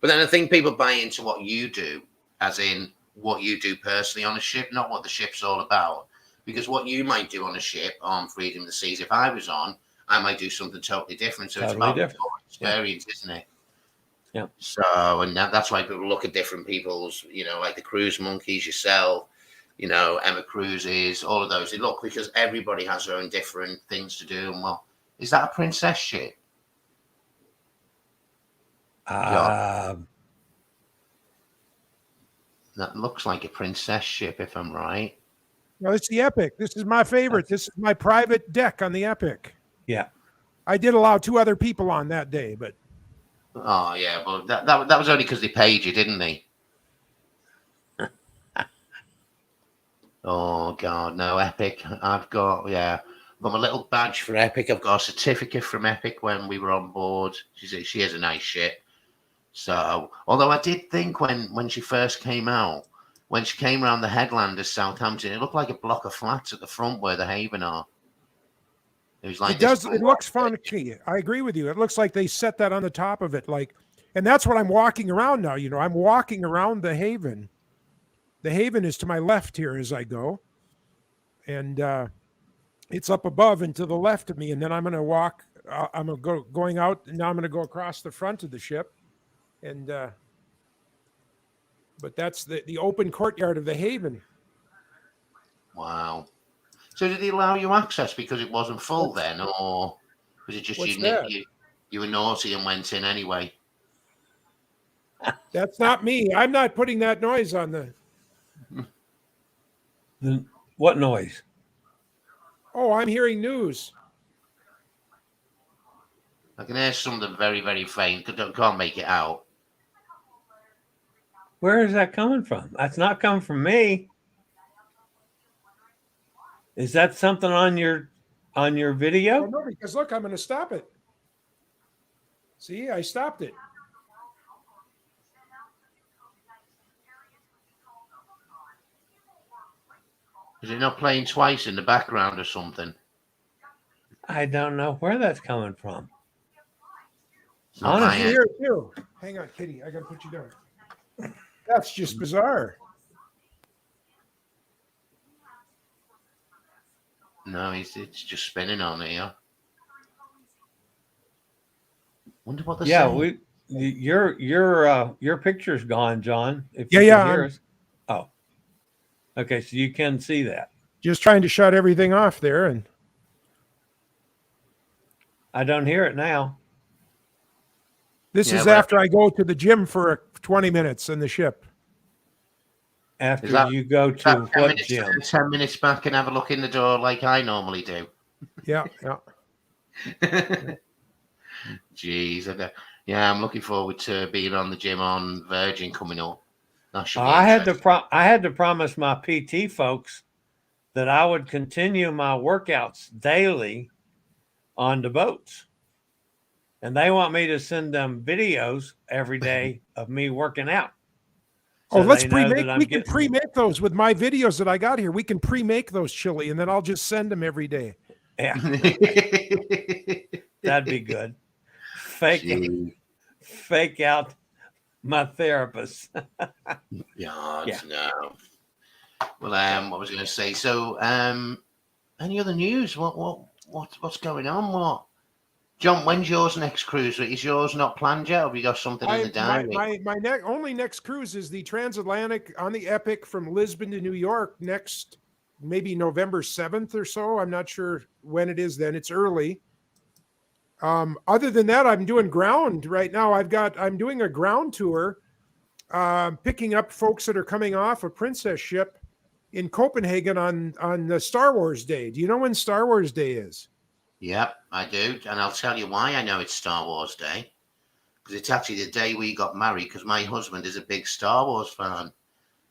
Speaker 2: But then I think people buy into what you do, as in what you do personally on a ship, not what the ship's all about. Because what you might do on a ship on Freedom of the Seas, if I was on, I might do something totally different. So it's about different experience, isn't it?
Speaker 1: Yeah.
Speaker 2: So, and that's why people look at different people's, like the cruise monkeys, yourself, Emma Cruises, all of those. They look because everybody has their own different things to do. And well, is that a princess ship? That looks like a princess ship, if I'm right.
Speaker 3: No, it's the Epic. This is my favorite. This is my private deck on the Epic.
Speaker 1: Yeah.
Speaker 3: I did allow 2 other people on that day, but.
Speaker 2: Oh, yeah. Well, that was only because they paid you, didn't they? Oh, God. No, Epic. I've got my little badge for Epic. I've got a certificate from Epic when we were on board. She is a nice ship. So, although I did think when she first came out, when she came around the headland of Southampton, it looked like a block of flats at the front where the Haven are. It was like
Speaker 3: it looks funky. I agree with you. It looks like they set that on the top of it, and that's what I'm walking around now. I'm walking around the Haven. The Haven is to my left here as I go, and it's up above and to the left of me. And then I'm going to walk. I'm going out, and now I'm going to go across the front of the ship, and. But that's the open courtyard of the Haven.
Speaker 2: Wow. So did he allow you access because it wasn't full then? Or was it just you were naughty and went in anyway?
Speaker 3: That's not me. I'm not putting that noise on
Speaker 1: the... What noise?
Speaker 3: Oh, I'm hearing news.
Speaker 2: I can hear something very, very faint. Can't make it out.
Speaker 1: Where is that coming from? That's not coming from me. Is that something on your video?
Speaker 3: Oh, no, because look, I'm going to stop it. See, I stopped it.
Speaker 2: Is it not playing twice in the background or something?
Speaker 1: I don't know where that's coming from.
Speaker 3: Honestly, here too. Hang on, Kitty. I got to put you down. That's just bizarre.
Speaker 2: No, it's just spinning on here. Wonder what the saying.
Speaker 1: Your picture's gone, John. If you
Speaker 3: can
Speaker 1: hear us. Oh, okay. So you can see that.
Speaker 3: Just trying to shut everything off there, and
Speaker 1: I don't hear it now.
Speaker 3: This is after I go to the gym for 20 minutes in the ship.
Speaker 1: After you go to what gym?
Speaker 2: 10 minutes back and have a look in the door like I normally do.
Speaker 3: Yeah.
Speaker 2: Jeez. Yeah, I'm looking forward to being on the gym on Virgin coming up.
Speaker 1: I had to promise my PT folks that I would continue my workouts daily on the boats. And they want me to send them videos every day of me working out.
Speaker 3: So let's pre-make. We can pre-make those with my videos that I got here. We can pre-make those, Chillie, and then I'll just send them every day.
Speaker 1: Yeah, that'd be good. Fake out my therapist.
Speaker 2: God,
Speaker 1: Yeah.
Speaker 2: no. Well, what was I going to say? So, any other news? What's going on? What, John? When's yours next cruise? Is yours not planned yet? Or have you got something in the diary?
Speaker 3: My only next cruise is the transatlantic on the Epic from Lisbon to New York next, maybe November 7th or so. I'm not sure when it is then. It's early. Other than that, I'm doing ground right now. I'm doing a ground tour, picking up folks that are coming off a Princess ship in Copenhagen on the Star Wars Day. Do you know when Star Wars Day is?
Speaker 2: Yep, I do. And I'll tell you why I know it's Star Wars Day. Because it's actually the day we got married, because my husband is a big Star Wars fan.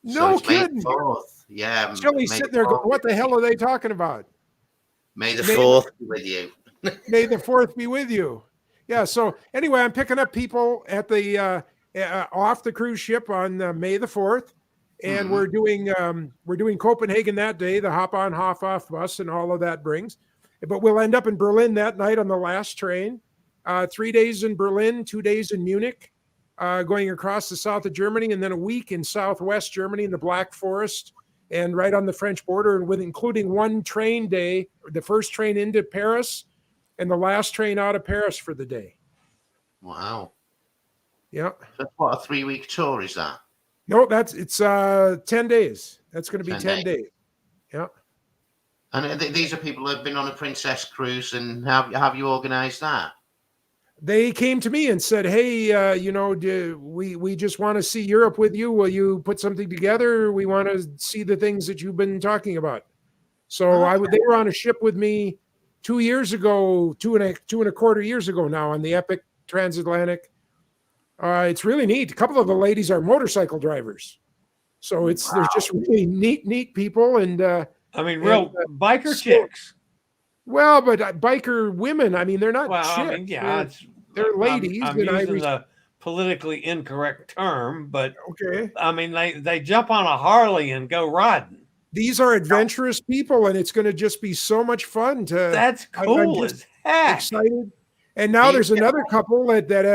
Speaker 3: No kidding.
Speaker 2: May the 4th. Yeah.
Speaker 3: Chillie's sitting there going, what the hell are they talking about?
Speaker 2: May the 4th be with you.
Speaker 3: May the 4th be with you. Yeah. So anyway, I'm picking up people at the off the cruise ship on May the 4th. And we're doing Copenhagen that day, the hop on, hop off bus and all of that brings. But we'll end up in Berlin that night on the last train. 3 days in Berlin, 2 days in Munich, going across the south of Germany, and then a week in southwest Germany in the Black Forest and right on the French border, and with including one train day, the first train into Paris and the last train out of Paris for the day.
Speaker 2: Wow.
Speaker 3: Yeah.
Speaker 2: So what, a 3-week tour is that?
Speaker 3: No, it's 10 days. That's going to be 10 days. Yeah.
Speaker 2: And these are people who have been on a Princess cruise, and have you organized that?
Speaker 3: They came to me and said, hey, we just want to see Europe with you. Will you put something together? We want to see the things that you've been talking about. So they were on a ship with me 2 years ago, two and a quarter years ago now on the Epic Transatlantic. It's really neat. A couple of the ladies are motorcycle drivers. So they're just really neat people. And
Speaker 1: real biker chicks.
Speaker 3: Well, but biker women, they're not chicks. They're ladies.
Speaker 1: I'm using the politically incorrect term, but
Speaker 3: okay.
Speaker 1: They jump on a Harley and go riding.
Speaker 3: These are adventurous people, and it's going to just be so much fun.
Speaker 1: That's cool as heck.
Speaker 3: Excited. And now there's another couple that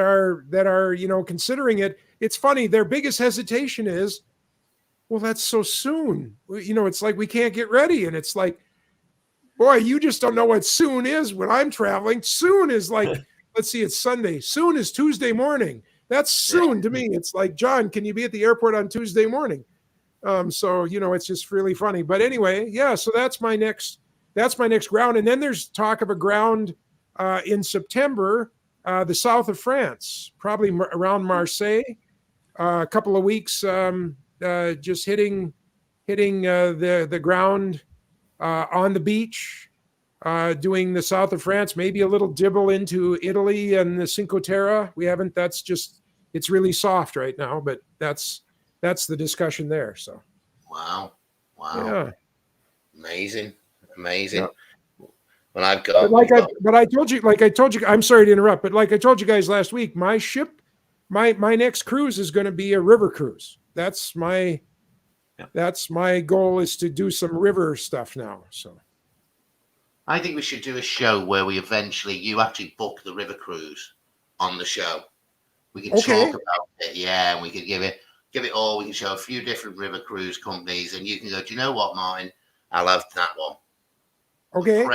Speaker 3: are considering it. It's funny. Their biggest hesitation is, well, that's so soon. It's like we can't get ready, and it's like, boy, you just don't know what soon is when I'm traveling. Soon is like, let's see, it's Sunday. Soon is Tuesday morning. That's soon to me. It's like, John, can you be at the airport on Tuesday morning? So it's just really funny. But anyway, yeah. So that's my next ground, and then there's talk of a ground in September, the south of France, probably around Marseille. A couple of weeks, just hitting the ground on the beach, doing the south of France, maybe a little dibble into Italy and the Cinque Terre. It's really soft right now, but that's the discussion there. So,
Speaker 2: wow,
Speaker 3: yeah,
Speaker 2: amazing. Yeah. Well,
Speaker 3: I told you, I'm sorry to interrupt, but like I told you guys last week, my next cruise is going to be a river cruise. That's my goal, is to do some river stuff now. So
Speaker 2: I think we should do a show where you actually book the river cruise on the show. We can talk about it. Yeah. And we could give it all. We can show a few different river cruise companies, and you can go, do you know what, Martin? I love that one.
Speaker 3: Okay.
Speaker 2: There.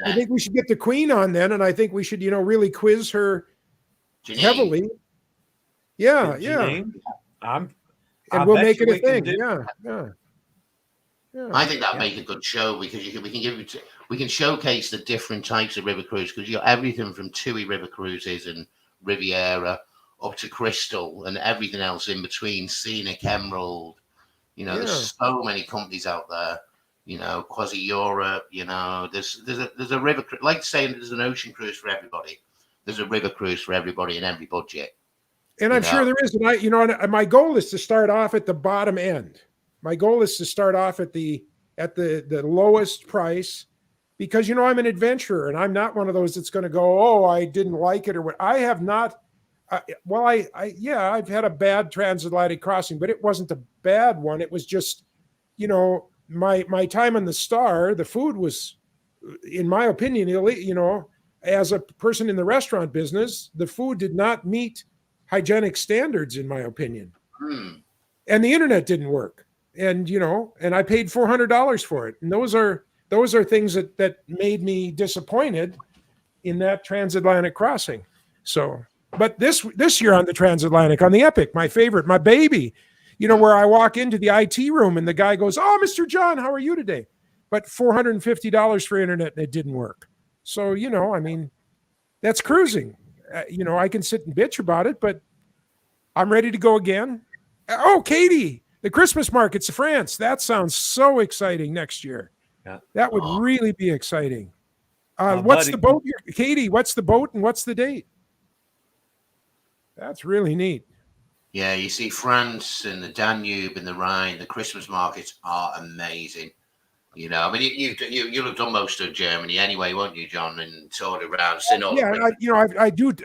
Speaker 3: I think we should get the Queen on then, and I think we should, really quiz her heavily. Yeah, yeah.
Speaker 1: And
Speaker 3: we'll make it a thing. Yeah.
Speaker 2: I think that'd make a good show, because we can showcase the different types of river cruise, because you got everything from TUI river cruises and Riviera up to Crystal and everything else in between, Scenic, Emerald. There's so many companies out there. Quasi Europe, there's a river, like saying there's an ocean cruise for everybody. There's a river cruise for everybody in every budget.
Speaker 3: And I'm sure there is. And my goal is to start off at the bottom end. My goal is to start off at the lowest price, because, I'm an adventurer, and I'm not one of those that's going to go, oh, I didn't like it or what. I have not. I've had a bad transatlantic crossing, but it wasn't a bad one. It was just, my time on the Star, the food was, in my opinion, as a person in the restaurant business, the food did not meet hygienic standards, in my opinion. And the internet didn't work. And, and I paid $400 for it. And those are things that made me disappointed in that transatlantic crossing. So, but this year on the transatlantic, on the Epic, my favorite, my baby, where I walk into the IT room and the guy goes, "Oh, Mr. John, how are you today?" But $450 for internet, and it didn't work. So, that's cruising. I can sit and bitch about it, but I'm ready to go again. Oh, Katie, the Christmas markets of France. That sounds so exciting next year.
Speaker 1: Yeah.
Speaker 3: That would really be exciting. What's the boat? Katie, what's the boat and what's the date? That's really neat.
Speaker 2: Yeah, you see France and the Danube and the Rhine, the Christmas markets are amazing. You'll have done most of Germany anyway, won't you, John? And toured around.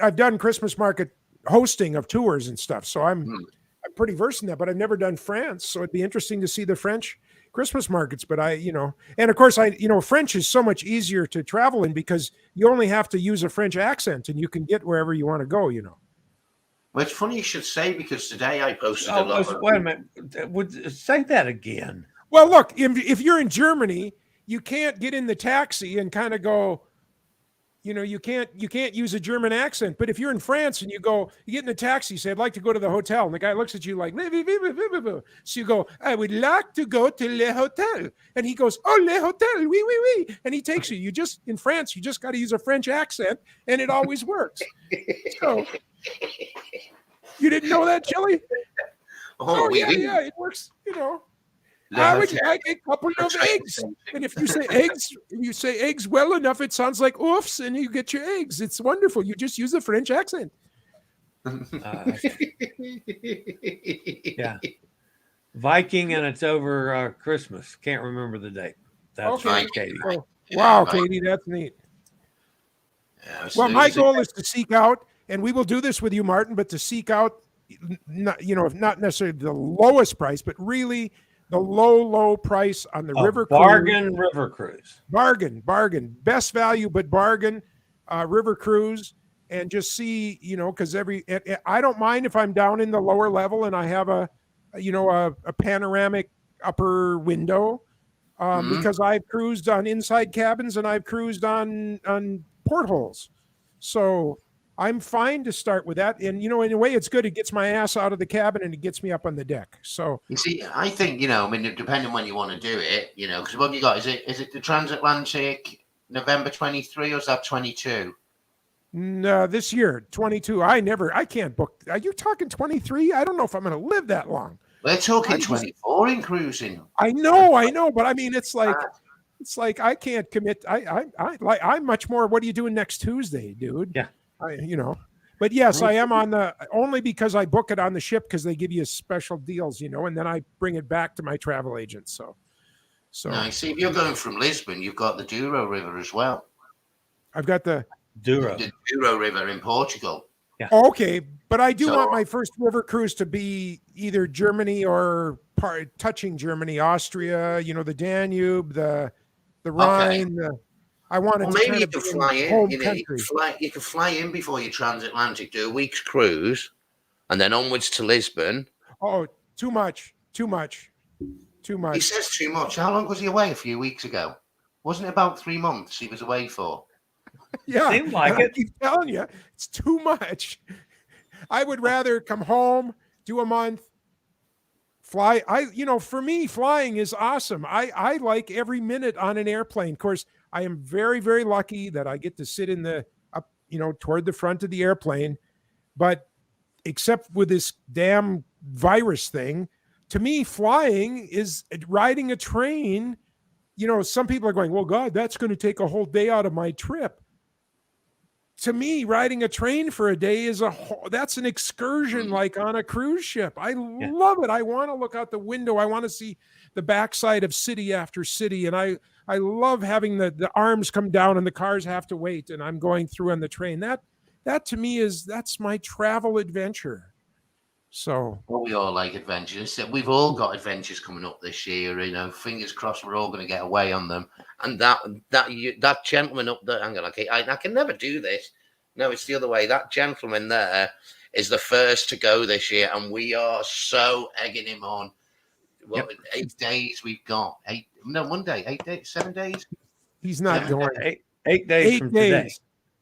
Speaker 3: I've done Christmas market hosting of tours and stuff, so I'm pretty versed in that. But I've never done France, so it'd be interesting to see the French Christmas markets. But and of course, French is so much easier to travel in because you only have to use a French accent, and you can get wherever you want to go.
Speaker 2: Well, it's funny you should say, because today I posted a lot.
Speaker 1: Wait a minute. Say that again.
Speaker 3: Well, look, if you're in Germany, you can't get in the taxi and kind of go, you can't use a German accent. But if you're in France and you get in the taxi, you say, "I'd like to go to the hotel." And the guy looks at you like, so you go, "I would like to go to le hotel." And he goes, "Oh, le hotel, oui, oui, oui." And he takes you. In France, you just got to use a French accent and it always works. So you didn't know that, Chillie?
Speaker 2: Oh,
Speaker 3: yeah, it works, I would like a couple of eggs. And if you say eggs well enough, it sounds like oofs, and you get your eggs. It's wonderful. You just use a French accent.
Speaker 1: Yeah. Viking, and it's over Christmas. Can't remember the date. That's right, Katie.
Speaker 3: Wow, Katie, that's neat.
Speaker 2: Yeah,
Speaker 3: well, my goal is to seek out, and we will do this with you, Martin, but to seek out, not necessarily the lowest price, but really the low price on the river
Speaker 1: bargain cruise. River cruise.
Speaker 3: Bargain. Best value, but bargain river cruise. And just see, because I don't mind if I'm down in the lower level and I have a panoramic upper window, because I've cruised on inside cabins and I've cruised on portholes. So I'm fine to start with that. And, in a way it's good. It gets my ass out of the cabin and it gets me up on the deck. So
Speaker 2: you see, I think, depending on when you want to do it, because what have you got? Is it the transatlantic November 23 or is that 22?
Speaker 3: No, this year, 22. I can't book. Are you talking 23? I don't know if I'm going to live that long.
Speaker 2: We're talking 24 in cruising.
Speaker 3: I know. But I mean, it's like I can't commit. I'm much more. What are you doing next Tuesday, dude?
Speaker 1: Yeah.
Speaker 3: But yes, I am on only because I book it on the ship because they give you special deals, and then I bring it back to my travel agent. So.
Speaker 2: Now, see, if you're going from Lisbon, you've got the Douro River as well.
Speaker 3: I've got the
Speaker 1: Douro
Speaker 2: River in Portugal.
Speaker 3: Yeah. Okay, but I do want my first river cruise to be either Germany or touching Germany, Austria. The Danube, the Rhine. Okay. I want to.
Speaker 2: Maybe you can fly in. You can fly in before you transatlantic. Do a week's cruise, and then onwards to Lisbon.
Speaker 3: Oh, too much. He
Speaker 2: says too much. How long was he away? A few weeks ago. Wasn't it about 3 months he was away for?
Speaker 3: Yeah,
Speaker 1: seemed like it.
Speaker 3: I keep telling you, it's too much. I would rather come home, do a month, fly. For me, flying is awesome. I like every minute on an airplane. Of course, I am very, very lucky that I get to sit in toward the front of the airplane. But except with this damn virus thing, to me, flying is riding a train. Some people are going, "Well, God, that's going to take a whole day out of my trip." To me, riding a train for a day that's an excursion like on a cruise ship. I love it. I want to look out the window. I want to see the backside of city after city. And I love having the arms come down and the cars have to wait and I'm going through on the train. That to me that's my travel adventure. So
Speaker 2: we all like adventures. We've all got adventures coming up this year. Fingers crossed we're all going to get away on them. And that gentleman up there, I can never do this. No, it's the other way. That gentleman there is the first to go this year, and we are so egging him on. Well, 8 days we've got. 7 days.
Speaker 3: He's not going.
Speaker 1: 8 days from today.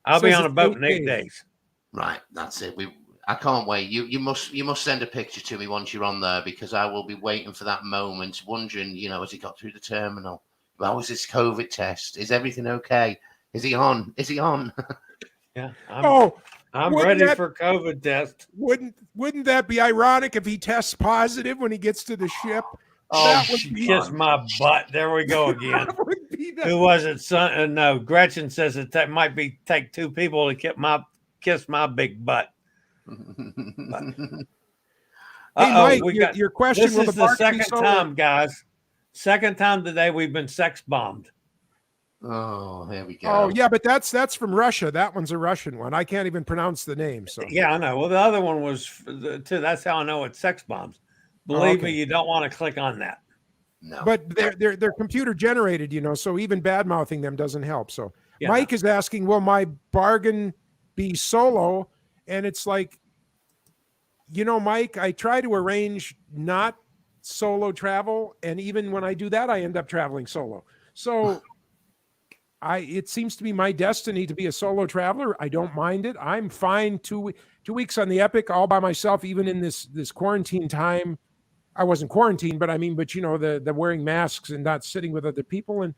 Speaker 1: I'll be on a boat in 8 days.
Speaker 2: Right, that's it. I can't wait. You must send a picture to me once you're on there, because I will be waiting for that moment, wondering, has he got through the terminal? How was his COVID test? Is everything okay? Is he on?
Speaker 1: Yeah. I'm ready for COVID test.
Speaker 3: Wouldn't that be ironic if he tests positive when he gets to the ship?
Speaker 1: Oh, kiss my butt. There we go again. Who was it? No, Gretchen says it might take two people to kiss my big butt.
Speaker 3: Hey, Mike, your question.
Speaker 1: This is the second time, guys. Second time today we've been sex bombed.
Speaker 2: Oh, here we go.
Speaker 3: Oh, yeah, but that's from Russia. That one's a Russian one. I can't even pronounce the name. So
Speaker 1: yeah, I know. Well, the other one was too. That's how I know it's sex bombs. Believe me, you don't want to click on that.
Speaker 2: No,
Speaker 3: but they're computer generated, so even bad mouthing them doesn't help. So Mike is asking, will my bargain be solo? And it's like, Mike, I try to arrange not solo travel, and even when I do that, I end up traveling solo. So it seems to be my destiny to be a solo traveler. I don't mind it. I'm fine 2 weeks on the Epic all by myself, even in this quarantine time. I wasn't quarantined, but the wearing masks and not sitting with other people. And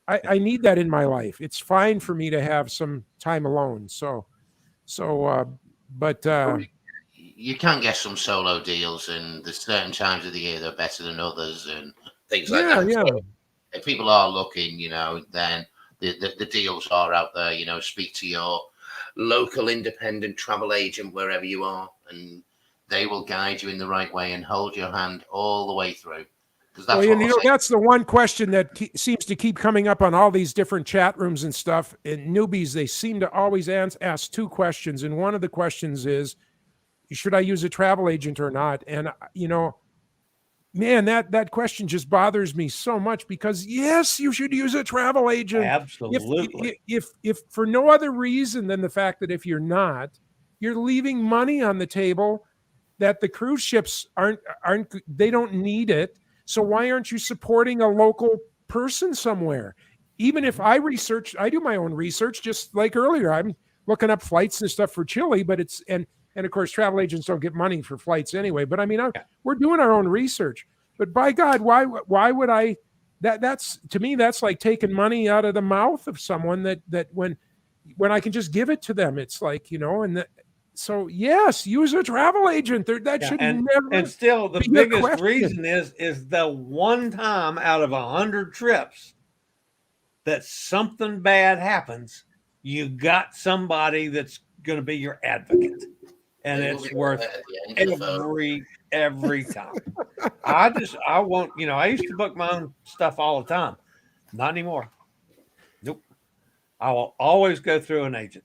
Speaker 3: I need that in my life. It's fine for me to have some time alone. But
Speaker 2: you can get some solo deals, and there's certain times of the year that are better than others and things like that.
Speaker 3: Yeah.
Speaker 2: So if people are looking, then the deals are out there. Speak to your local independent travel agent wherever you are, and they will guide you in the right way and hold your hand all the way through.
Speaker 3: That's the one question that seems to keep coming up on all these different chat rooms and stuff. And newbies, they seem to always ask two questions. And one of the questions is, should I use a travel agent or not? And, man, that question just bothers me so much, because yes, you should use a travel agent.
Speaker 1: Absolutely.
Speaker 3: If for no other reason than the fact that if you're not, you're leaving money on the table that the cruise ships they don't need it. So why aren't you supporting a local person somewhere? Even if I do my own research, just like earlier, I'm looking up flights and stuff for Chile, but and of course, travel agents don't get money for flights anyway, but we're doing our own research. But by God, why would I, that's to me, that's like taking money out of the mouth of someone that when I can just give it to them, it's like, so yes, use a travel agent. That should never.
Speaker 1: And still, the biggest reason is the one time out of 100 trips that something bad happens, you got somebody that's going to be your advocate, and it's worth every time. I won't. I used to book my own stuff all the time. Not anymore. Nope. I will always go through an agent.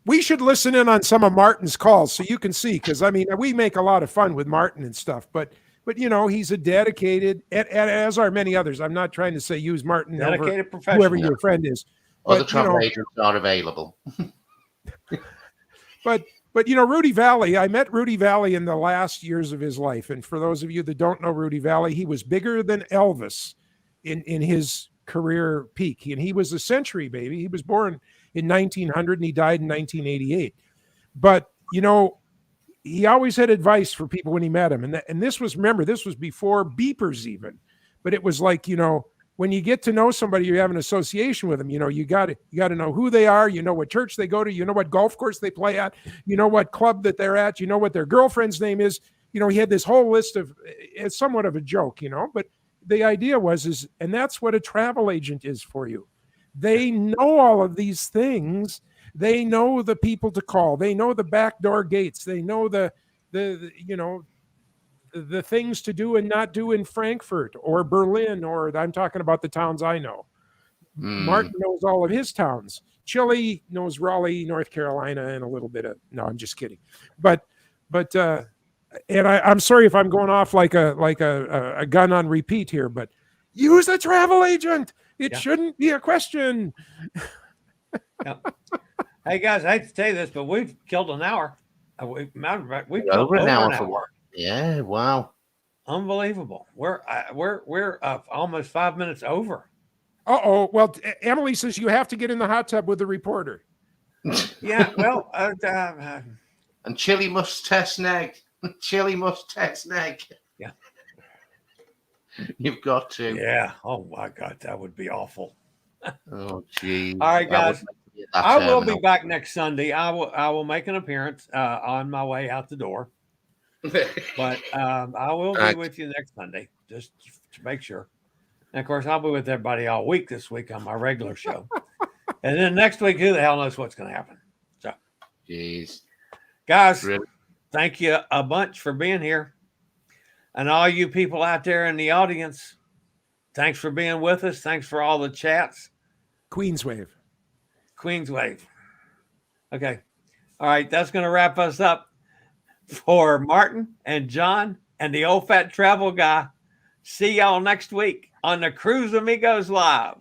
Speaker 3: We should listen in on some of Martin's calls so you can see, because we make a lot of fun with Martin and stuff, but he's a dedicated, as are many others. I'm not trying to say use Martin over whoever your friend is.
Speaker 2: Other travel agents are available.
Speaker 3: But Rudy Valley, I met Rudy Valley in the last years of his life, and for those of you that don't know Rudy Valley, he was bigger than Elvis in his career peak, and he was a century baby. He was born in 1900 and he died in 1988. But, he always had advice for people when he met him. And this was before beepers even, but it was like, when you get to know somebody, you have an association with them, you got to know who they are, what church they go to, what golf course they play at, what club that they're at, what their girlfriend's name is. He had this whole list of, it's somewhat of a joke, but the idea and that's what a travel agent is for you. They know all of these things. They know the people to call. They know the backdoor gates. They know the things to do and not do in Frankfurt or Berlin, or I'm talking about the towns I know. Martin knows all of his towns. Chile knows Raleigh, North Carolina, and a little bit of, no, I'm just kidding. But and I'm sorry if I'm going off like a gun on repeat here, but use a travel agent. It shouldn't be a question.
Speaker 1: Hey guys, I hate to tell you this, but we've killed an hour. We've
Speaker 2: We're
Speaker 1: come
Speaker 2: over an
Speaker 1: over
Speaker 2: hour
Speaker 1: an
Speaker 2: for
Speaker 1: hour.
Speaker 2: what? Yeah, wow.
Speaker 1: Unbelievable. We're almost 5 minutes over.
Speaker 3: Uh-oh. Well, Emily says you have to get in the hot tub with the reporter.
Speaker 1: Yeah, well,
Speaker 2: And Chillie must test neg. Chillie must test neg.
Speaker 1: Yeah.
Speaker 2: You've got to.
Speaker 1: Yeah. Oh my God, that would be awful.
Speaker 2: Oh, geez.
Speaker 1: All right, guys. I will be back next Sunday. I will make an appearance on my way out the door. But I will be with you next Sunday, just to make sure. And of course, I'll be with everybody all week this week on my regular show. And then next week, who the hell knows what's going to happen? So,
Speaker 2: jeez.
Speaker 1: Guys, thank you a bunch for being here. And all you people out there in the audience, thanks for being with us. Thanks for all the chats.
Speaker 3: Queens Wave.
Speaker 1: Okay. All right. That's going to wrap us up for Martin and John and the old fat travel guy. See y'all next week on the Cruise Amigos Live.